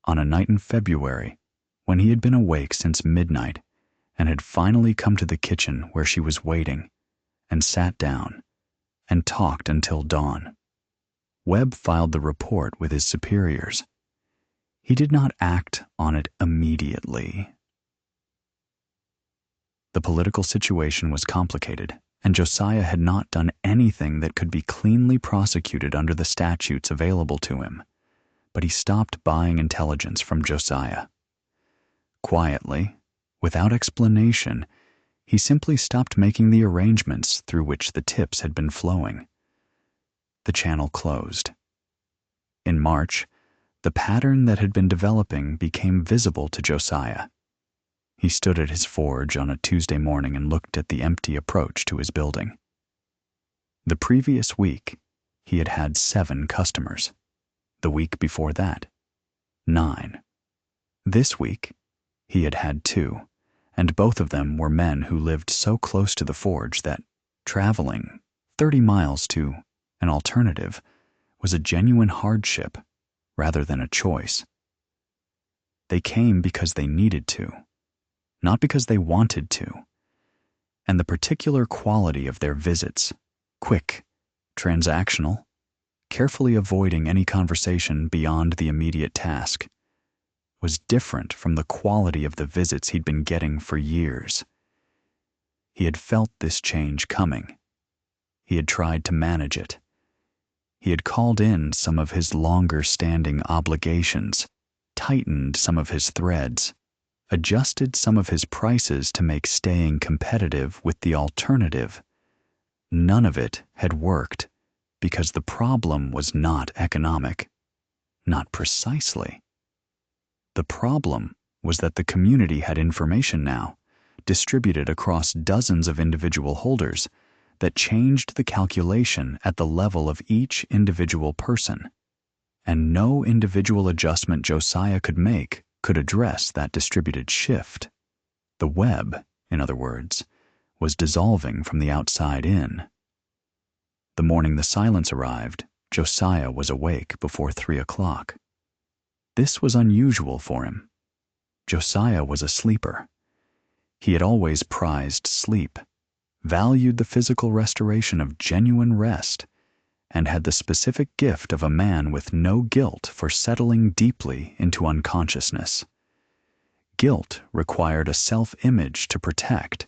Speaker 1: on a night in February, when he had been awake since midnight and had finally come to the kitchen where she was waiting, and sat down and talked until dawn. Webb filed the report with his superiors. He did not act on it immediately. The political situation was complicated, and Josiah had not done anything that could be cleanly prosecuted under the statutes available to him, but he stopped buying intelligence from Josiah. Quietly, without explanation, he simply stopped making the arrangements through which the tips had been flowing. The channel closed. In March, the pattern that had been developing became visible to Josiah. He stood at his forge on a Tuesday morning and looked at the empty approach to his building. The previous week, he had had 7 customers. The week before that, 9. This week, he had had 2, and both of them were men who lived so close to the forge that traveling 30 miles to an alternative was a genuine hardship rather than a choice. They came because they needed to, not because they wanted to, and the particular quality of their visits, quick, transactional, carefully avoiding any conversation beyond the immediate task, was different from the quality of the visits he'd been getting for years. He had felt this change coming. He had tried to manage it. He had called in some of his longer-standing obligations, tightened some of his threads, adjusted some of his prices to make staying competitive with the alternative. None of it had worked because the problem was not economic, not precisely. The problem was that the community had information now, distributed across dozens of individual holders, that changed the calculation at the level of each individual person, and no individual adjustment Josiah could make could address that distributed shift. The web, in other words, was dissolving from the outside in. The morning the silence arrived, Josiah was awake before 3 o'clock. This was unusual for him. Josiah was a sleeper. He had always prized sleep, valued the physical restoration of genuine rest, and had the specific gift of a man with no guilt for settling deeply into unconsciousness. Guilt required a self-image to protect,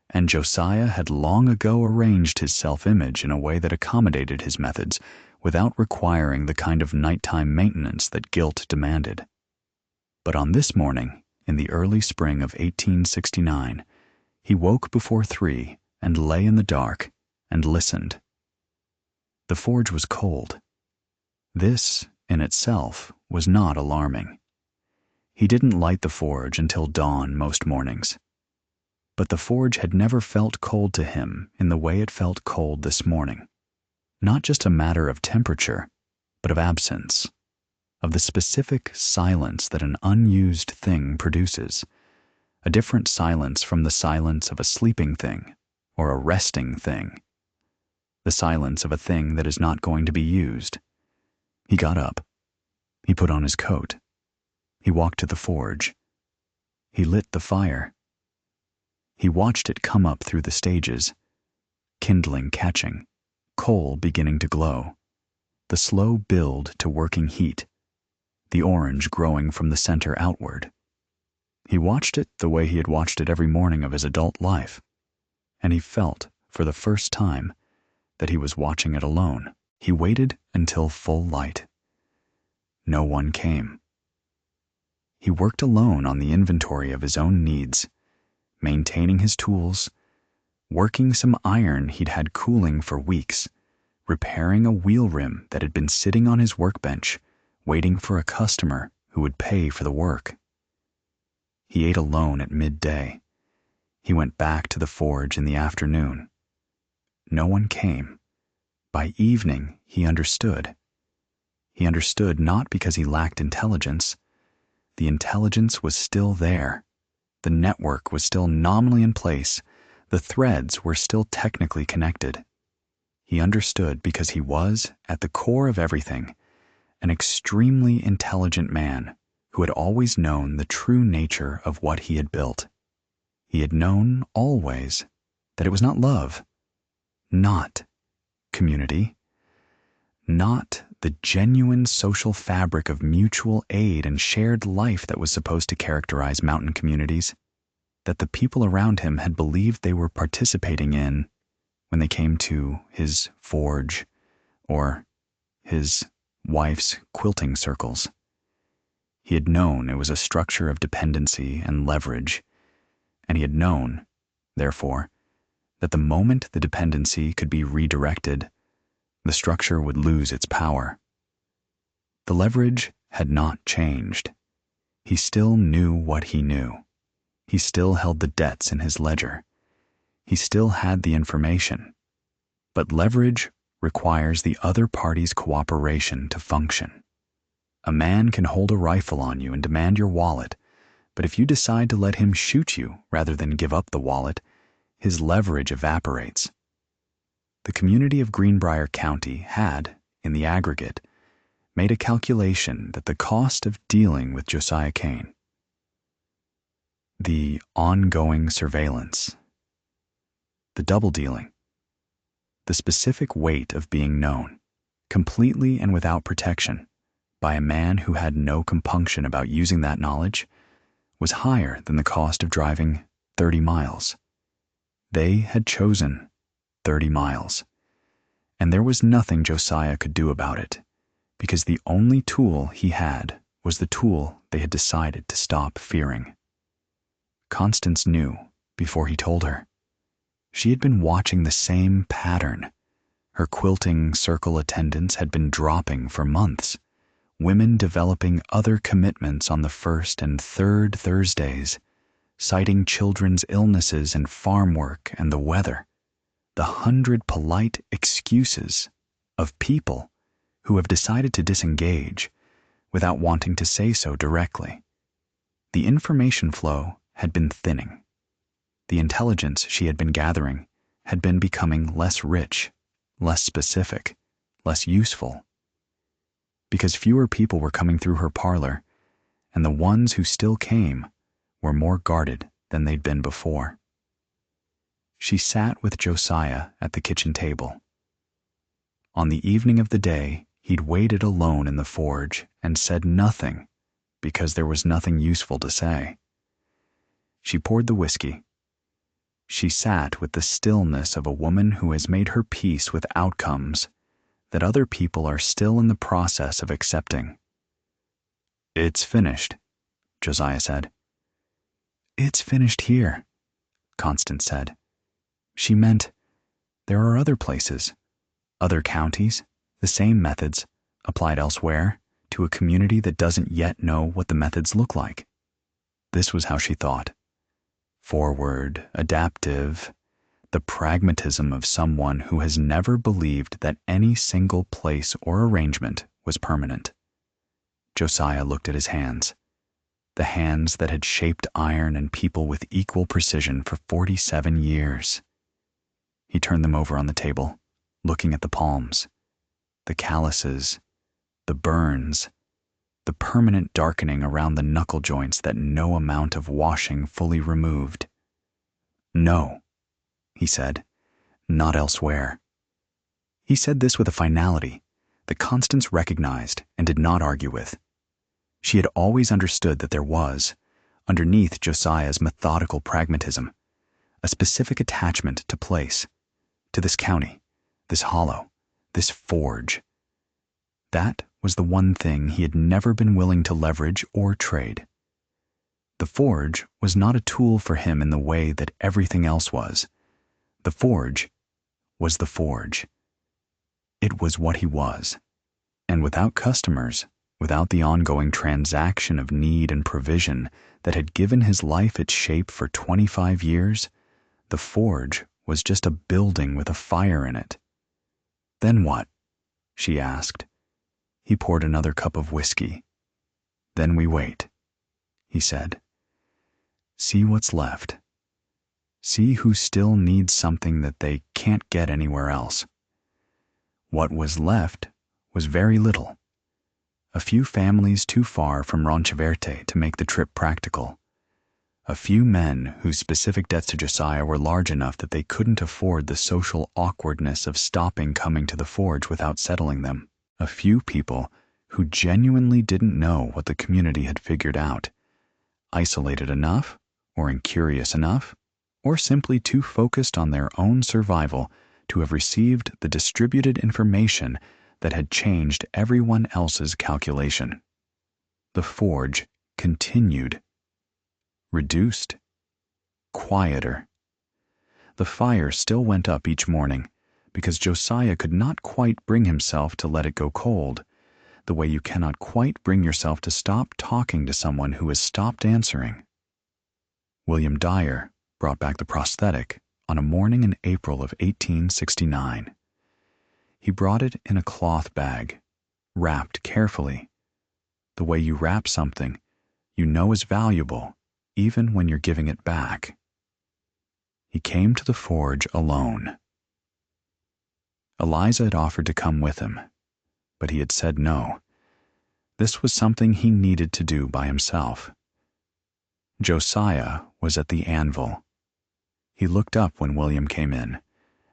Speaker 1: and Josiah had long ago arranged his self-image in a way that accommodated his methods without requiring the kind of nighttime maintenance that guilt demanded. But on this morning, in the early spring of 1869, he woke before 3 and lay in the dark and listened. The forge was cold. This, in itself, was not alarming. He didn't light the forge until dawn most mornings. But the forge had never felt cold to him in the way it felt cold this morning. Not just a matter of temperature, but of absence, of the specific silence that an unused thing produces, a different silence from the silence of a sleeping thing or a resting thing, the silence of a thing that is not going to be used. He got up. He put on his coat. He walked to the forge. He lit the fire. He watched it come up through the stages, kindling catching, coal beginning to glow, the slow build to working heat, the orange growing from the center outward. He watched it the way he had watched it every morning of his adult life, and he felt, for the first time, that he was watching it alone. He waited until full light. No one came. He worked alone on the inventory of his own needs, maintaining his tools, working some iron he'd had cooling for weeks, repairing a wheel rim that had been sitting on his workbench, waiting for a customer who would pay for the work. He ate alone at midday. He went back to the forge in the afternoon. No one came. By evening, he understood. He understood not because he lacked intelligence. The intelligence was still there. The network was still nominally in place. The threads were still technically connected. He understood because he was, at the core of everything, an extremely intelligent man who had always known the true nature of what he had built. He had known always that it was not love, not community, not the genuine social fabric of mutual aid and shared life that was supposed to characterize mountain communities, that the people around him had believed they were participating in when they came to his forge or his wife's quilting circles. He had known it was a structure of dependency and leverage, and he had known, therefore, that the moment the dependency could be redirected, the structure would lose its power. The leverage had not changed. He still knew what he knew. He still held the debts in his ledger. He still had the information. But leverage requires the other party's cooperation to function. A man can hold a rifle on you and demand your wallet, but if you decide to let him shoot you rather than give up the wallet, his leverage evaporates. The community of Greenbrier County had, in the aggregate, made a calculation that the cost of dealing with Josiah Cain, the ongoing surveillance, the double dealing, the specific weight of being known, completely and without protection, by a man who had no compunction about using that knowledge, was higher than the cost of driving 30 miles. They had chosen 30 miles, and there was nothing Josiah could do about it, because the only tool he had was the tool they had decided to stop fearing. Constance knew before he told her. She had been watching the same pattern. Her quilting circle attendance had been dropping for months, women developing other commitments on the first and third Thursdays, citing children's illnesses and farm work and the weather. the 100 polite excuses of people who have decided to disengage without wanting to say so directly. The information flow had been thinning. The intelligence she had been gathering had been becoming less rich, less specific, less useful. Because fewer people were coming through her parlor, and the ones who still came were more guarded than they'd been before. She sat with Josiah at the kitchen table. On the evening of the day, he'd waited alone in the forge and said nothing because there was nothing useful to say. She poured the whiskey. She sat with the stillness of a woman who has made her peace with outcomes that other people are still in the process of accepting. "It's finished," Josiah said. "It's finished here," Constance said. She meant there are other places, other counties, the same methods, applied elsewhere, to a community that doesn't yet know what the methods look like. This was how she thought. Forward, adaptive, the pragmatism of someone who has never believed that any single place or arrangement was permanent. Josiah looked at his hands, the hands that had shaped iron and people with equal precision for 47 years. He turned them over on the table, looking at the palms, the calluses, the burns, the permanent darkening around the knuckle joints that no amount of washing fully removed. "No," he said, "not elsewhere." He said this with a finality that Constance recognized and did not argue with. She had always understood that there was, underneath Josiah's methodical pragmatism, a specific attachment to place, to this county, this hollow, this forge. That was the one thing he had never been willing to leverage or trade. The forge was not a tool for him in the way that everything else was. The forge was the forge. It was what he was. And without customers, without the ongoing transaction of need and provision that had given his life its shape for 25 years, the forge was just a building with a fire in it. "Then what?" she asked. He poured another cup of whiskey. "Then we wait," he said. "See what's left. See who still needs something that they can't get anywhere else." What was left was very little. A few families too far from Rancho Verde to make the trip practical. A few men whose specific debts to Josiah were large enough that they couldn't afford the social awkwardness of stopping coming to the forge without settling them. A few people who genuinely didn't know what the community had figured out, isolated enough, or incurious enough, or simply too focused on their own survival to have received the distributed information that had changed everyone else's calculation. The forge continued. Reduced. Quieter. The fire still went up each morning because Josiah could not quite bring himself to let it go cold, the way you cannot quite bring yourself to stop talking to someone who has stopped answering. William Dyer brought back the prosthetic on a morning in April of 1869. He brought it in a cloth bag, wrapped carefully, the way you wrap something you know is valuable even when you're giving it back. He came to the forge alone. Eliza had offered to come with him, but he had said no. This was something he needed to do by himself. Josiah was at the anvil. He looked up when William came in,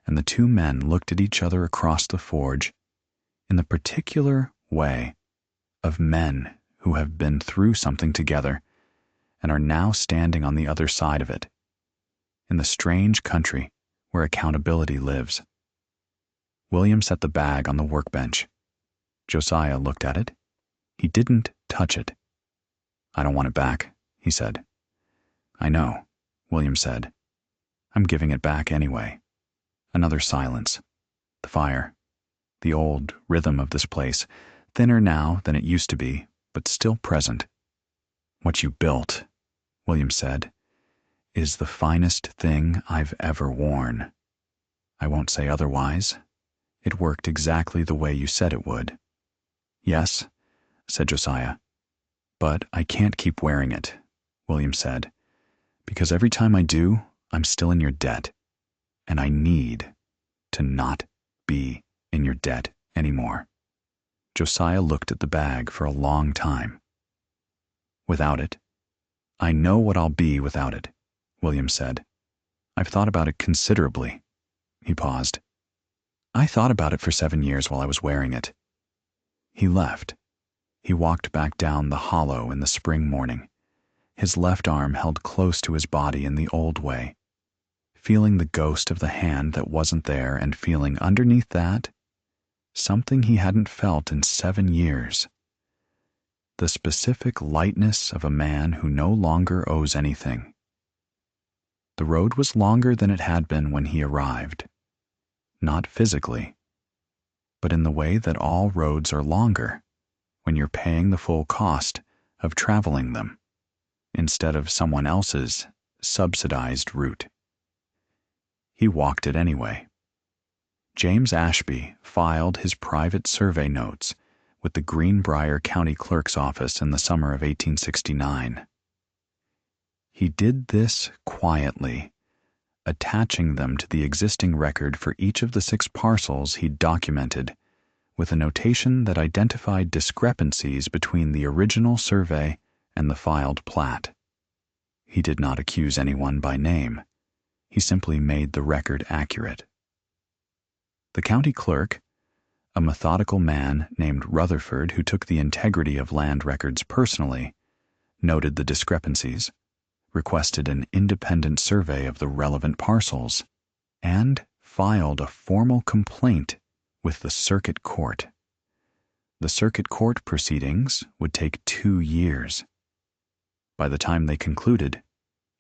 Speaker 1: and the two men looked at each other across the forge in the particular way of men who have been through something together and are now standing on the other side of it, in the strange country where accountability lives. William set the bag on the workbench. Josiah looked at it. He didn't touch it. "I don't want it back," he said. "I know," William said. "I'm giving it back anyway." Another silence. The fire. The old rhythm of this place, thinner now than it used to be, but still present. "What you built," William said, "is the finest thing I've ever worn." I won't say otherwise. It worked exactly the way you said it would. Yes, said Josiah. But I can't keep wearing it, William said, because every time I do, I'm still in your debt, and I need to not be in your debt anymore. Josiah looked at the bag for a long time. Without it, I know what I'll be without it, William said. I've thought about it considerably. He paused. I thought about it for 7 years while I was wearing it. He left. He walked back down the hollow in the spring morning, his left arm held close to his body in the old way, feeling the ghost of the hand that wasn't there and feeling underneath that something he hadn't felt in 7 years. The specific lightness of a man who no longer owes anything. The road was longer than it had been when he arrived. Not physically, but in the way that all roads are longer when you're paying the full cost of traveling them instead of someone else's subsidized route. He walked it anyway. James Ashby filed his private survey notes with the Greenbrier County Clerk's office in the summer of 1869. He did this quietly, attaching them to the existing record for each of the 6 parcels he'd documented, with a notation that identified discrepancies between the original survey and the filed plat. He did not accuse anyone by name. He simply made the record accurate. The county clerk, a methodical man named Rutherford who took the integrity of land records personally, noted the discrepancies, requested an independent survey of the relevant parcels, and filed a formal complaint with the circuit court. The circuit court proceedings would take 2 years. By the time they concluded,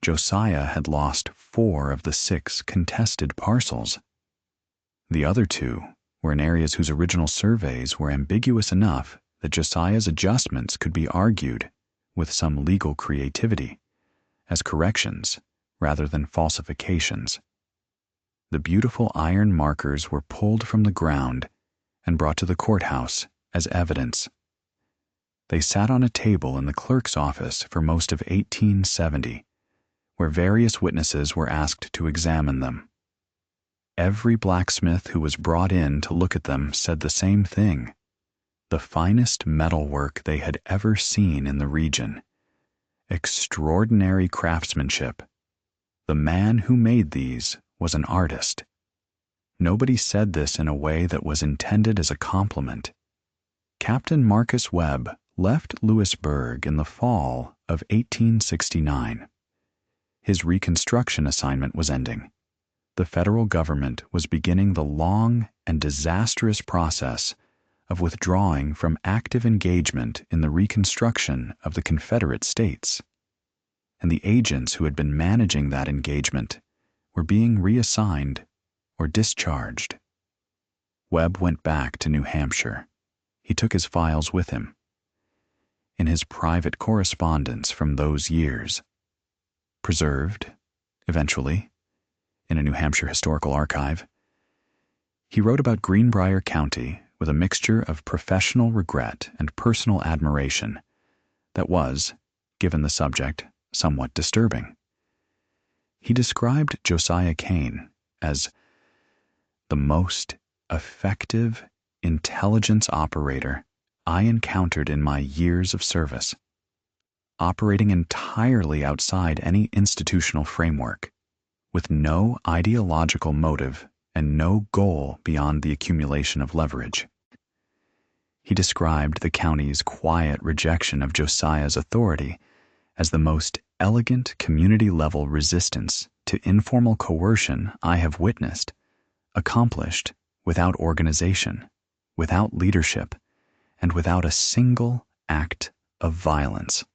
Speaker 1: Josiah had lost 4 of the 6 contested parcels. The other 2 were in areas whose original surveys were ambiguous enough that Josiah's adjustments could be argued, with some legal creativity, as corrections rather than falsifications. The beautiful iron markers were pulled from the ground and brought to the courthouse as evidence. They sat on a table in the clerk's office for most of 1870, where various witnesses were asked to examine them. Every blacksmith who was brought in to look at them said the same thing: the finest metalwork they had ever seen in the region. Extraordinary craftsmanship. The man who made these was an artist. Nobody said this in a way that was intended as a compliment. Captain Marcus Webb left Louisburg in the fall of 1869. His Reconstruction assignment was ending. The federal government was beginning the long and disastrous process of withdrawing from active engagement in the reconstruction of the Confederate States, and the agents who had been managing that engagement were being reassigned or discharged. Webb went back to New Hampshire. He took his files with him. In his private correspondence from those years, preserved, eventually, in a New Hampshire historical archive, he wrote about Greenbrier County with a mixture of professional regret and personal admiration that was, given the subject, somewhat disturbing. He described Josiah Cain as the most effective intelligence operator I encountered in my years of service, operating entirely outside any institutional framework, with no ideological motive and no goal beyond the accumulation of leverage. He described the county's quiet rejection of Josiah's authority as the most elegant community-level resistance to informal coercion I have witnessed, accomplished without organization, without leadership, and without a single act of violence.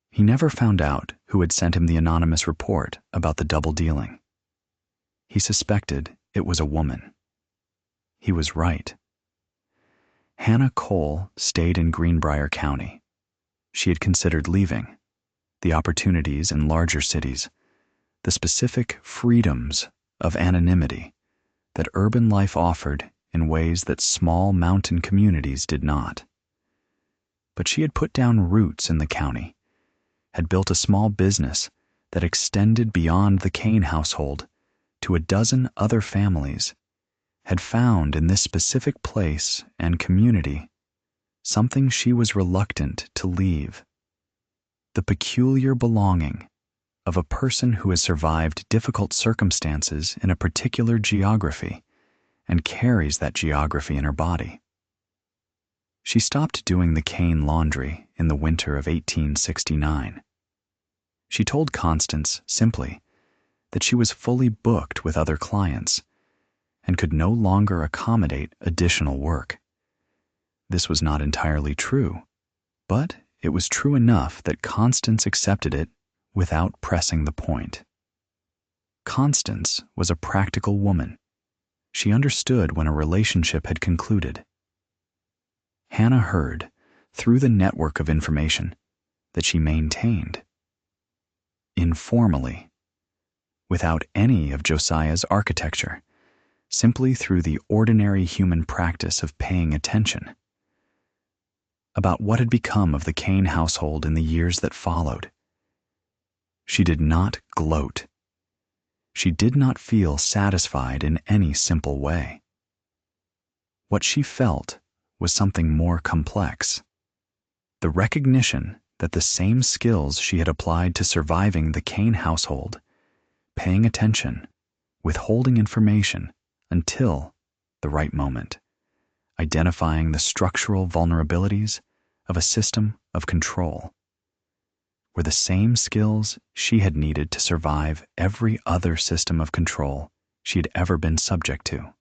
Speaker 1: He never found out who had sent him the anonymous report about the double dealing. He suspected it was a woman. He was right. Hannah Cole stayed in Greenbrier County. She had considered leaving. The opportunities in larger cities, the specific freedoms of anonymity, that urban life offered in ways that small mountain communities did not. But she had put down roots in the county, had built a small business that extended beyond the Cain household to a dozen other families, had found in this specific place and community something she was reluctant to leave: the peculiar belonging of a person who has survived difficult circumstances in a particular geography and carries that geography in her body. She stopped doing the Cain laundry in the winter of 1869. She told Constance simply that she was fully booked with other clients and could no longer accommodate additional work. This was not entirely true, but it was true enough that Constance accepted it without pressing the point. Constance was a practical woman. She understood when a relationship had concluded. Hannah heard, through the network of information that she maintained, informally, without any of Josiah's architecture, simply through the ordinary human practice of paying attention, about what had become of the Cain household in the years that followed. She did not gloat. She did not feel satisfied in any simple way. What she felt was something more complex: the recognition that the same skills she had applied to surviving the Cain household, paying attention, withholding information until the right moment, identifying the structural vulnerabilities of a system of control, were the same skills she had needed to survive every other system of control she had ever been subject to.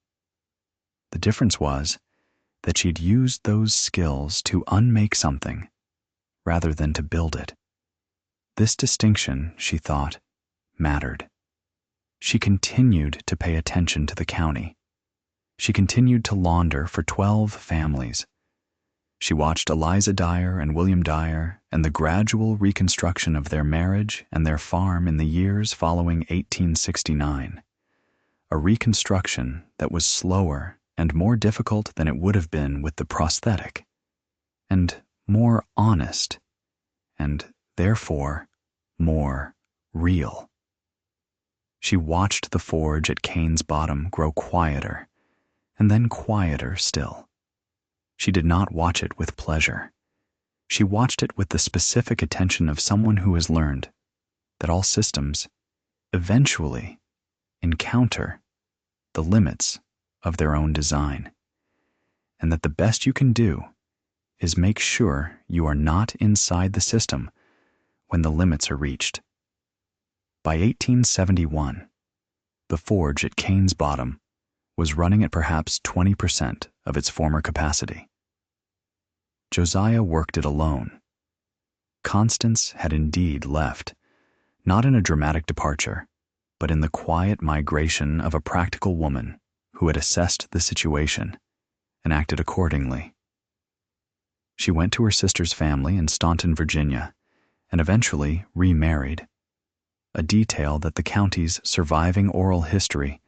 Speaker 1: The difference was that she'd used those skills to unmake something rather than to build it. This distinction, she thought, mattered. She continued to pay attention to the county. She continued to launder for 12 families. She watched Eliza Dyer and William Dyer and the gradual reconstruction of their marriage and their farm in the years following 1869, a reconstruction that was slower and more difficult than it would have been with the prosthetic, and more honest, and therefore more real. She watched the forge at Cain's bottom grow quieter, and then quieter still. She did not watch it with pleasure. She watched it with the specific attention of someone who has learned that all systems eventually encounter the limits of their own design, and that the best you can do is make sure you are not inside the system when the limits are reached. By 1871, the forge at Cain's bottom was running at perhaps 20% of its former capacity. Josiah worked it alone. Constance had indeed left, not in a dramatic departure, but in the quiet migration of a practical woman who had assessed the situation and acted accordingly. She went to her sister's family in Staunton, Virginia, and eventually remarried, a detail that the county's surviving oral history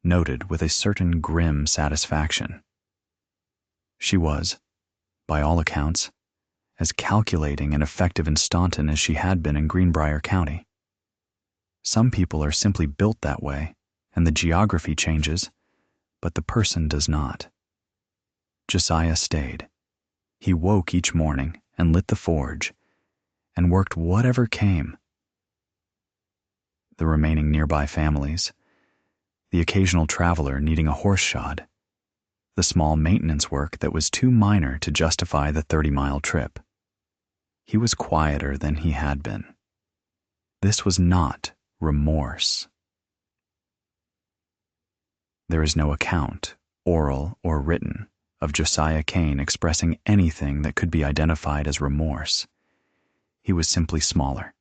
Speaker 1: noted with a certain grim satisfaction. She was, by all accounts, as calculating and effective in Staunton as she had been in Greenbrier County. Some people are simply built that way, and the geography changes, but the person does not. Josiah stayed. He woke each morning and lit the forge, and worked whatever came. The remaining nearby families, the occasional traveler needing a horse shod, the small maintenance work that was too minor to justify the 30-mile trip. He was quieter than he had been. This was not remorse. There is no account, oral or written, of Josiah Cain expressing anything that could be identified as remorse. He was simply smaller.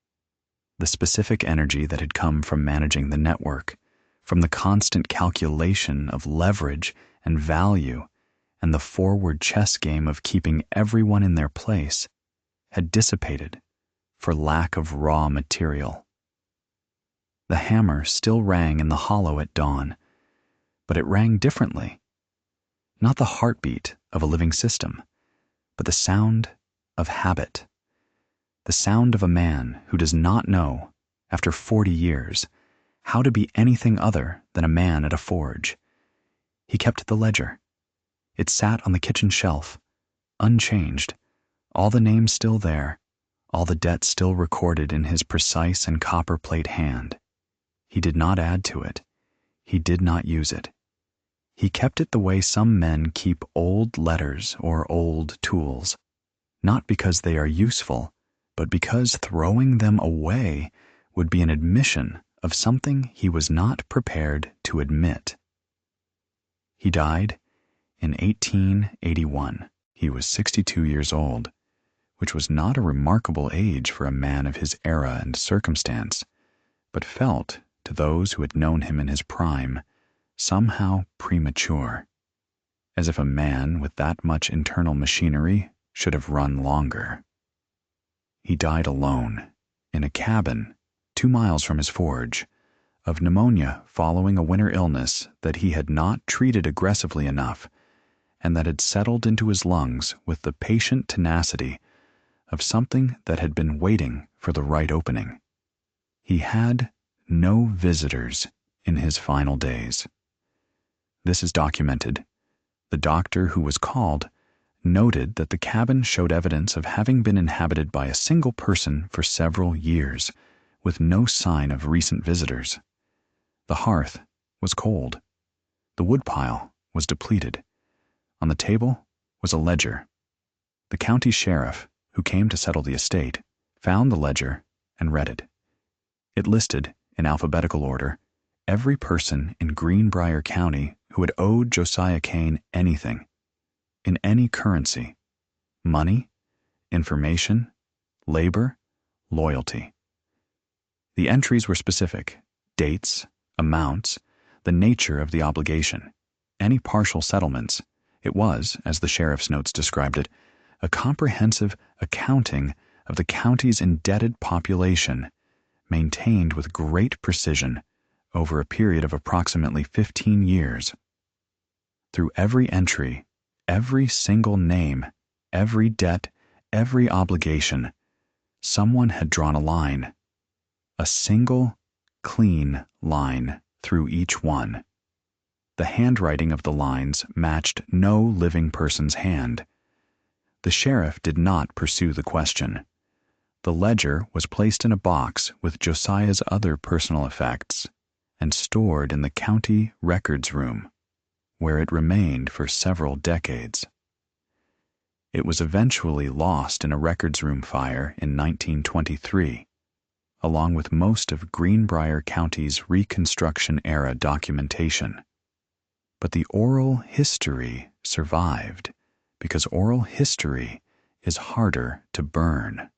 Speaker 1: The specific energy that had come from managing the network, from the constant calculation of leverage and value, and the forward chess game of keeping everyone in their place, had dissipated for lack of raw material. The hammer still rang in the hollow at dawn, but it rang differently. Not the heartbeat of a living system, but the sound of habit. The sound of a man who does not know, after 40 years, how to be anything other than a man at a forge. He kept the ledger. It sat on the kitchen shelf, unchanged, all the names still there, all the debt still recorded in his precise and copper-plate hand. He did not add to it. He did not use it. He kept it the way some men keep old letters or old tools, not because they are useful, but because throwing them away would be an admission of something he was not prepared to admit. He died in 1881. He was 62 years old, which was not a remarkable age for a man of his era and circumstance, but felt, to those who had known him in his prime, somehow premature, as if a man with that much internal machinery should have run longer. He died alone, in a cabin 2 miles from his forge, of pneumonia following a winter illness that he had not treated aggressively enough, and that had settled into his lungs with the patient tenacity of something that had been waiting for the right opening. He had no visitors in his final days. This is documented. The doctor who was called noted that the cabin showed evidence of having been inhabited by a single person for several years, with no sign of recent visitors. The hearth was cold. The woodpile was depleted. On the table was a ledger. The county sheriff, who came to settle the estate, found the ledger and read it. It listed, in alphabetical order, every person in Greenbrier County who had owed Josiah Cain anything, in any currency: money, information, labor, loyalty. The entries were specific: dates, amounts, the nature of the obligation, any partial settlements. It was, as the sheriff's notes described it, a comprehensive accounting of the county's indebted population, maintained with great precision over a period of approximately 15 years. Through every entry, every single name, every debt, every obligation, someone had drawn a line, a single, clean line through each one. The handwriting of the lines matched no living person's hand. The sheriff did not pursue the question. The ledger was placed in a box with Josiah's other personal effects and stored in the county records room, where it remained for several decades. It was eventually lost in a records room fire in 1923, along with most of Greenbrier County's Reconstruction-era documentation. But the oral history survived, because oral history is harder to burn.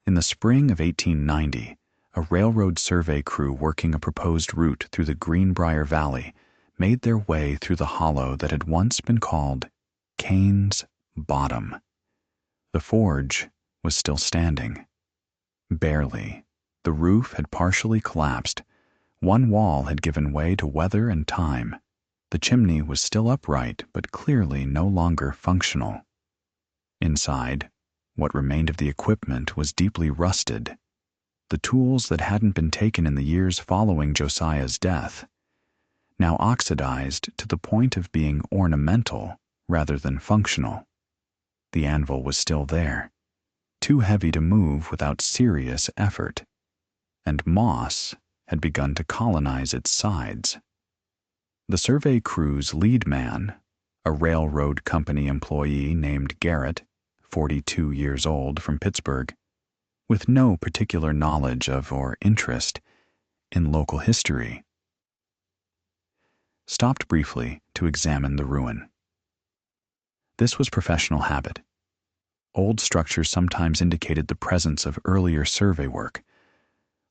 Speaker 1: In the spring of 1890, a railroad survey crew working a proposed route through the Greenbrier Valley made their way through the hollow that had once been called Cain's Bottom. The forge was still standing. Barely. The roof had partially collapsed. One wall had given way to weather and time. The chimney was still upright, but clearly no longer functional. Inside, what remained of the equipment was deeply rusted. The tools that hadn't been taken in the years following Josiah's death, now oxidized to the point of being ornamental rather than functional. The anvil was still there, too heavy to move without serious effort, and moss had begun to colonize its sides. The survey crew's lead man, a railroad company employee named Garrett, 42 years old, from Pittsburgh, with no particular knowledge of or interest in local history, stopped briefly to examine the ruin. This was professional habit. Old structures sometimes indicated the presence of earlier survey work,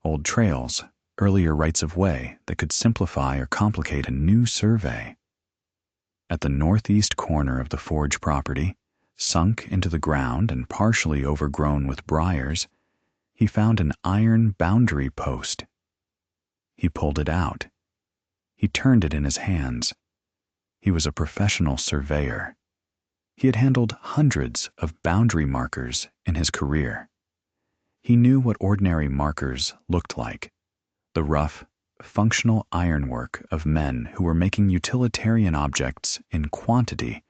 Speaker 1: old trails, earlier rights of way that could simplify or complicate a new survey. At the northeast corner of the forge property, sunk into the ground and partially overgrown with briars, he found an iron boundary post. He pulled it out. He turned it in his hands. He was a professional surveyor. He had handled hundreds of boundary markers in his career. He knew what ordinary markers looked like, the rough, functional ironwork of men who were making utilitarian objects in quantity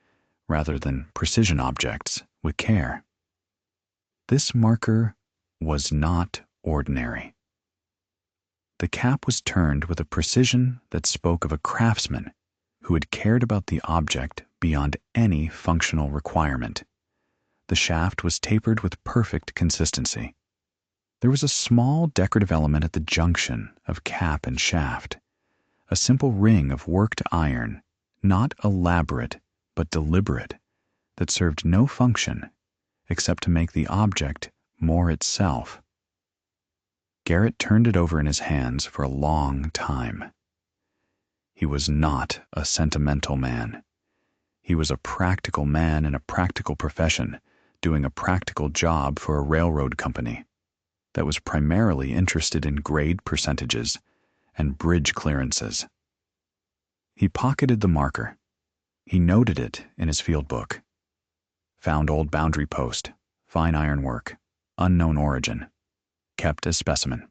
Speaker 1: rather than precision objects with care. This marker was not ordinary. The cap was turned with a precision that spoke of a craftsman who had cared about the object beyond any functional requirement. The shaft was tapered with perfect consistency. There was a small decorative element at the junction of cap and shaft, a simple ring of worked iron, not elaborate but deliberate, that served no function except to make the object more itself. Garrett turned it over in his hands for a long time. He was not a sentimental man. He was a practical man in a practical profession, doing a practical job for a railroad company that was primarily interested in grade percentages and bridge clearances. He pocketed the marker. He noted it in his field book. Found old boundary post, fine ironwork, unknown origin, kept as specimen.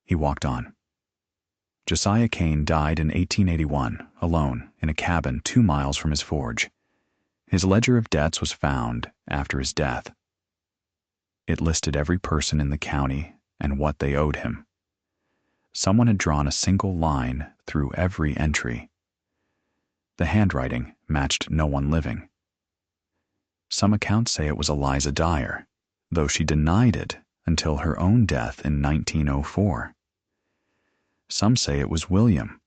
Speaker 1: He walked on. Josiah Cain died in 1881, alone, in a cabin 2 miles from his forge. His ledger of debts was found after his death. It listed every person in the county and what they owed him. Someone had drawn a single line through every entry. The handwriting matched no one living. Some accounts say it was Eliza Dyer, though she denied it until her own death in 1904. Some say it was William,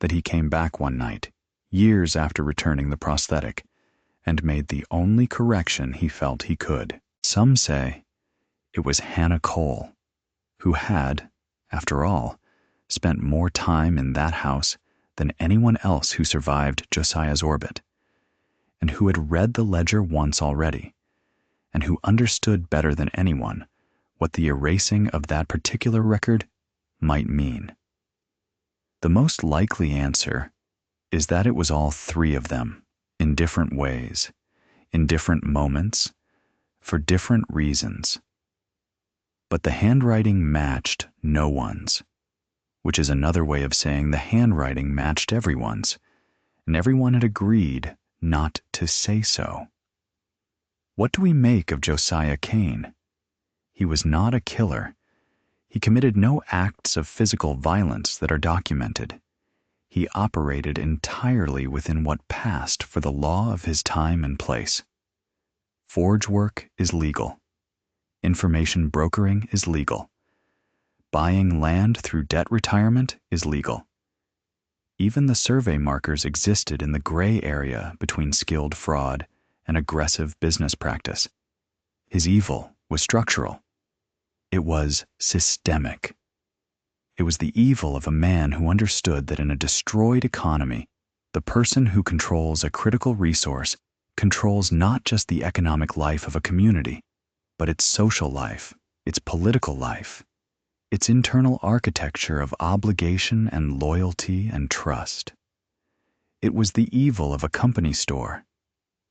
Speaker 1: that he came back one night, years after returning the prosthetic, and made the only correction he felt he could. Some say it was Hannah Cole, who had, after all, spent more time in that house than anyone else who survived Josiah's orbit, and who had read the ledger once already, and who understood better than anyone what the erasing of that particular record might mean. The most likely answer is that it was all three of them, in different ways, in different moments, for different reasons. But the handwriting matched no one's, which is another way of saying the handwriting matched everyone's, and everyone had agreed not to say so. What do we make of Josiah Cain? He was not a killer. He committed no acts of physical violence that are documented. He operated entirely within what passed for the law of his time and place. Forge work is legal. Information brokering is legal. Buying land through debt retirement is legal. Even the survey markers existed in the gray area between skilled fraud and aggressive business practice. His evil was structural. It was systemic. It was the evil of a man who understood that in a destroyed economy, the person who controls a critical resource controls not just the economic life of a community, but its social life, its political life, its internal architecture of obligation and loyalty and trust. It was the evil of a company store,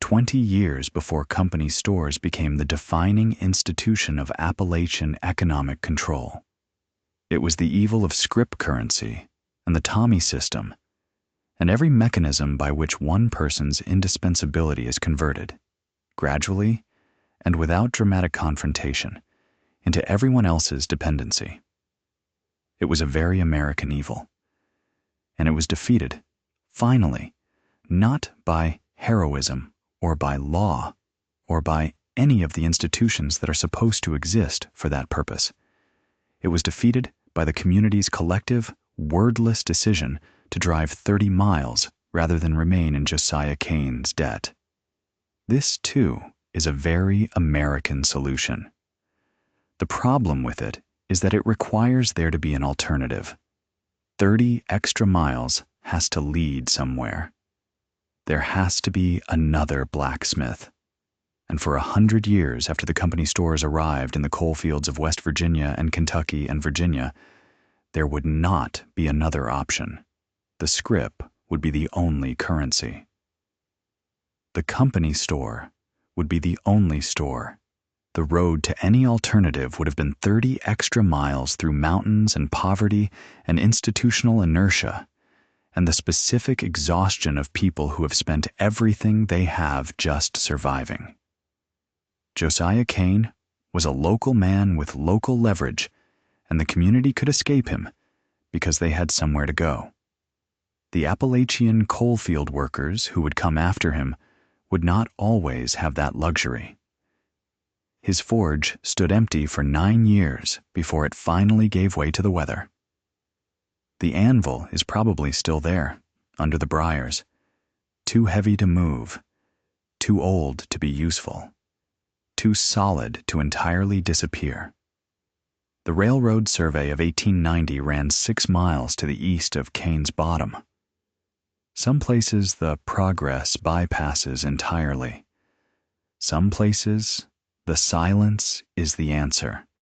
Speaker 1: 20 years before company stores became the defining institution of Appalachian economic control. It was the evil of scrip currency and the Tommy system, and every mechanism by which one person's indispensability is converted, gradually and without dramatic confrontation, into everyone else's dependency. It was a very American evil, and it was defeated, finally, not by heroism or by law or by any of the institutions that are supposed to exist for that purpose. It was defeated by the community's collective, wordless decision to drive 30 miles rather than remain in Josiah Cain's debt. This, too, is a very American solution. The problem with it is that it requires there to be an alternative. 30 extra miles has to lead somewhere. There has to be another blacksmith. And for 100 years after the company stores arrived in the coal fields of West Virginia and Kentucky and Virginia, there would not be another option. the scrip would be the only currency. The company store would be the only store. The road to any alternative would have been 30 extra miles through mountains and poverty and institutional inertia, and the specific exhaustion of people who have spent everything they have just surviving. Josiah Cain was a local man with local leverage, and the community could escape him because they had somewhere to go. The Appalachian coalfield workers who would come after him would not always have that luxury. His forge stood empty for 9 years before it finally gave way to the weather. The anvil is probably still there, under the briars, too heavy to move, too old to be useful, too solid to entirely disappear. The railroad survey of 1890 ran 6 miles to the east of Cain's Bottom. Some places the progress bypasses entirely. Some places the silence is the answer.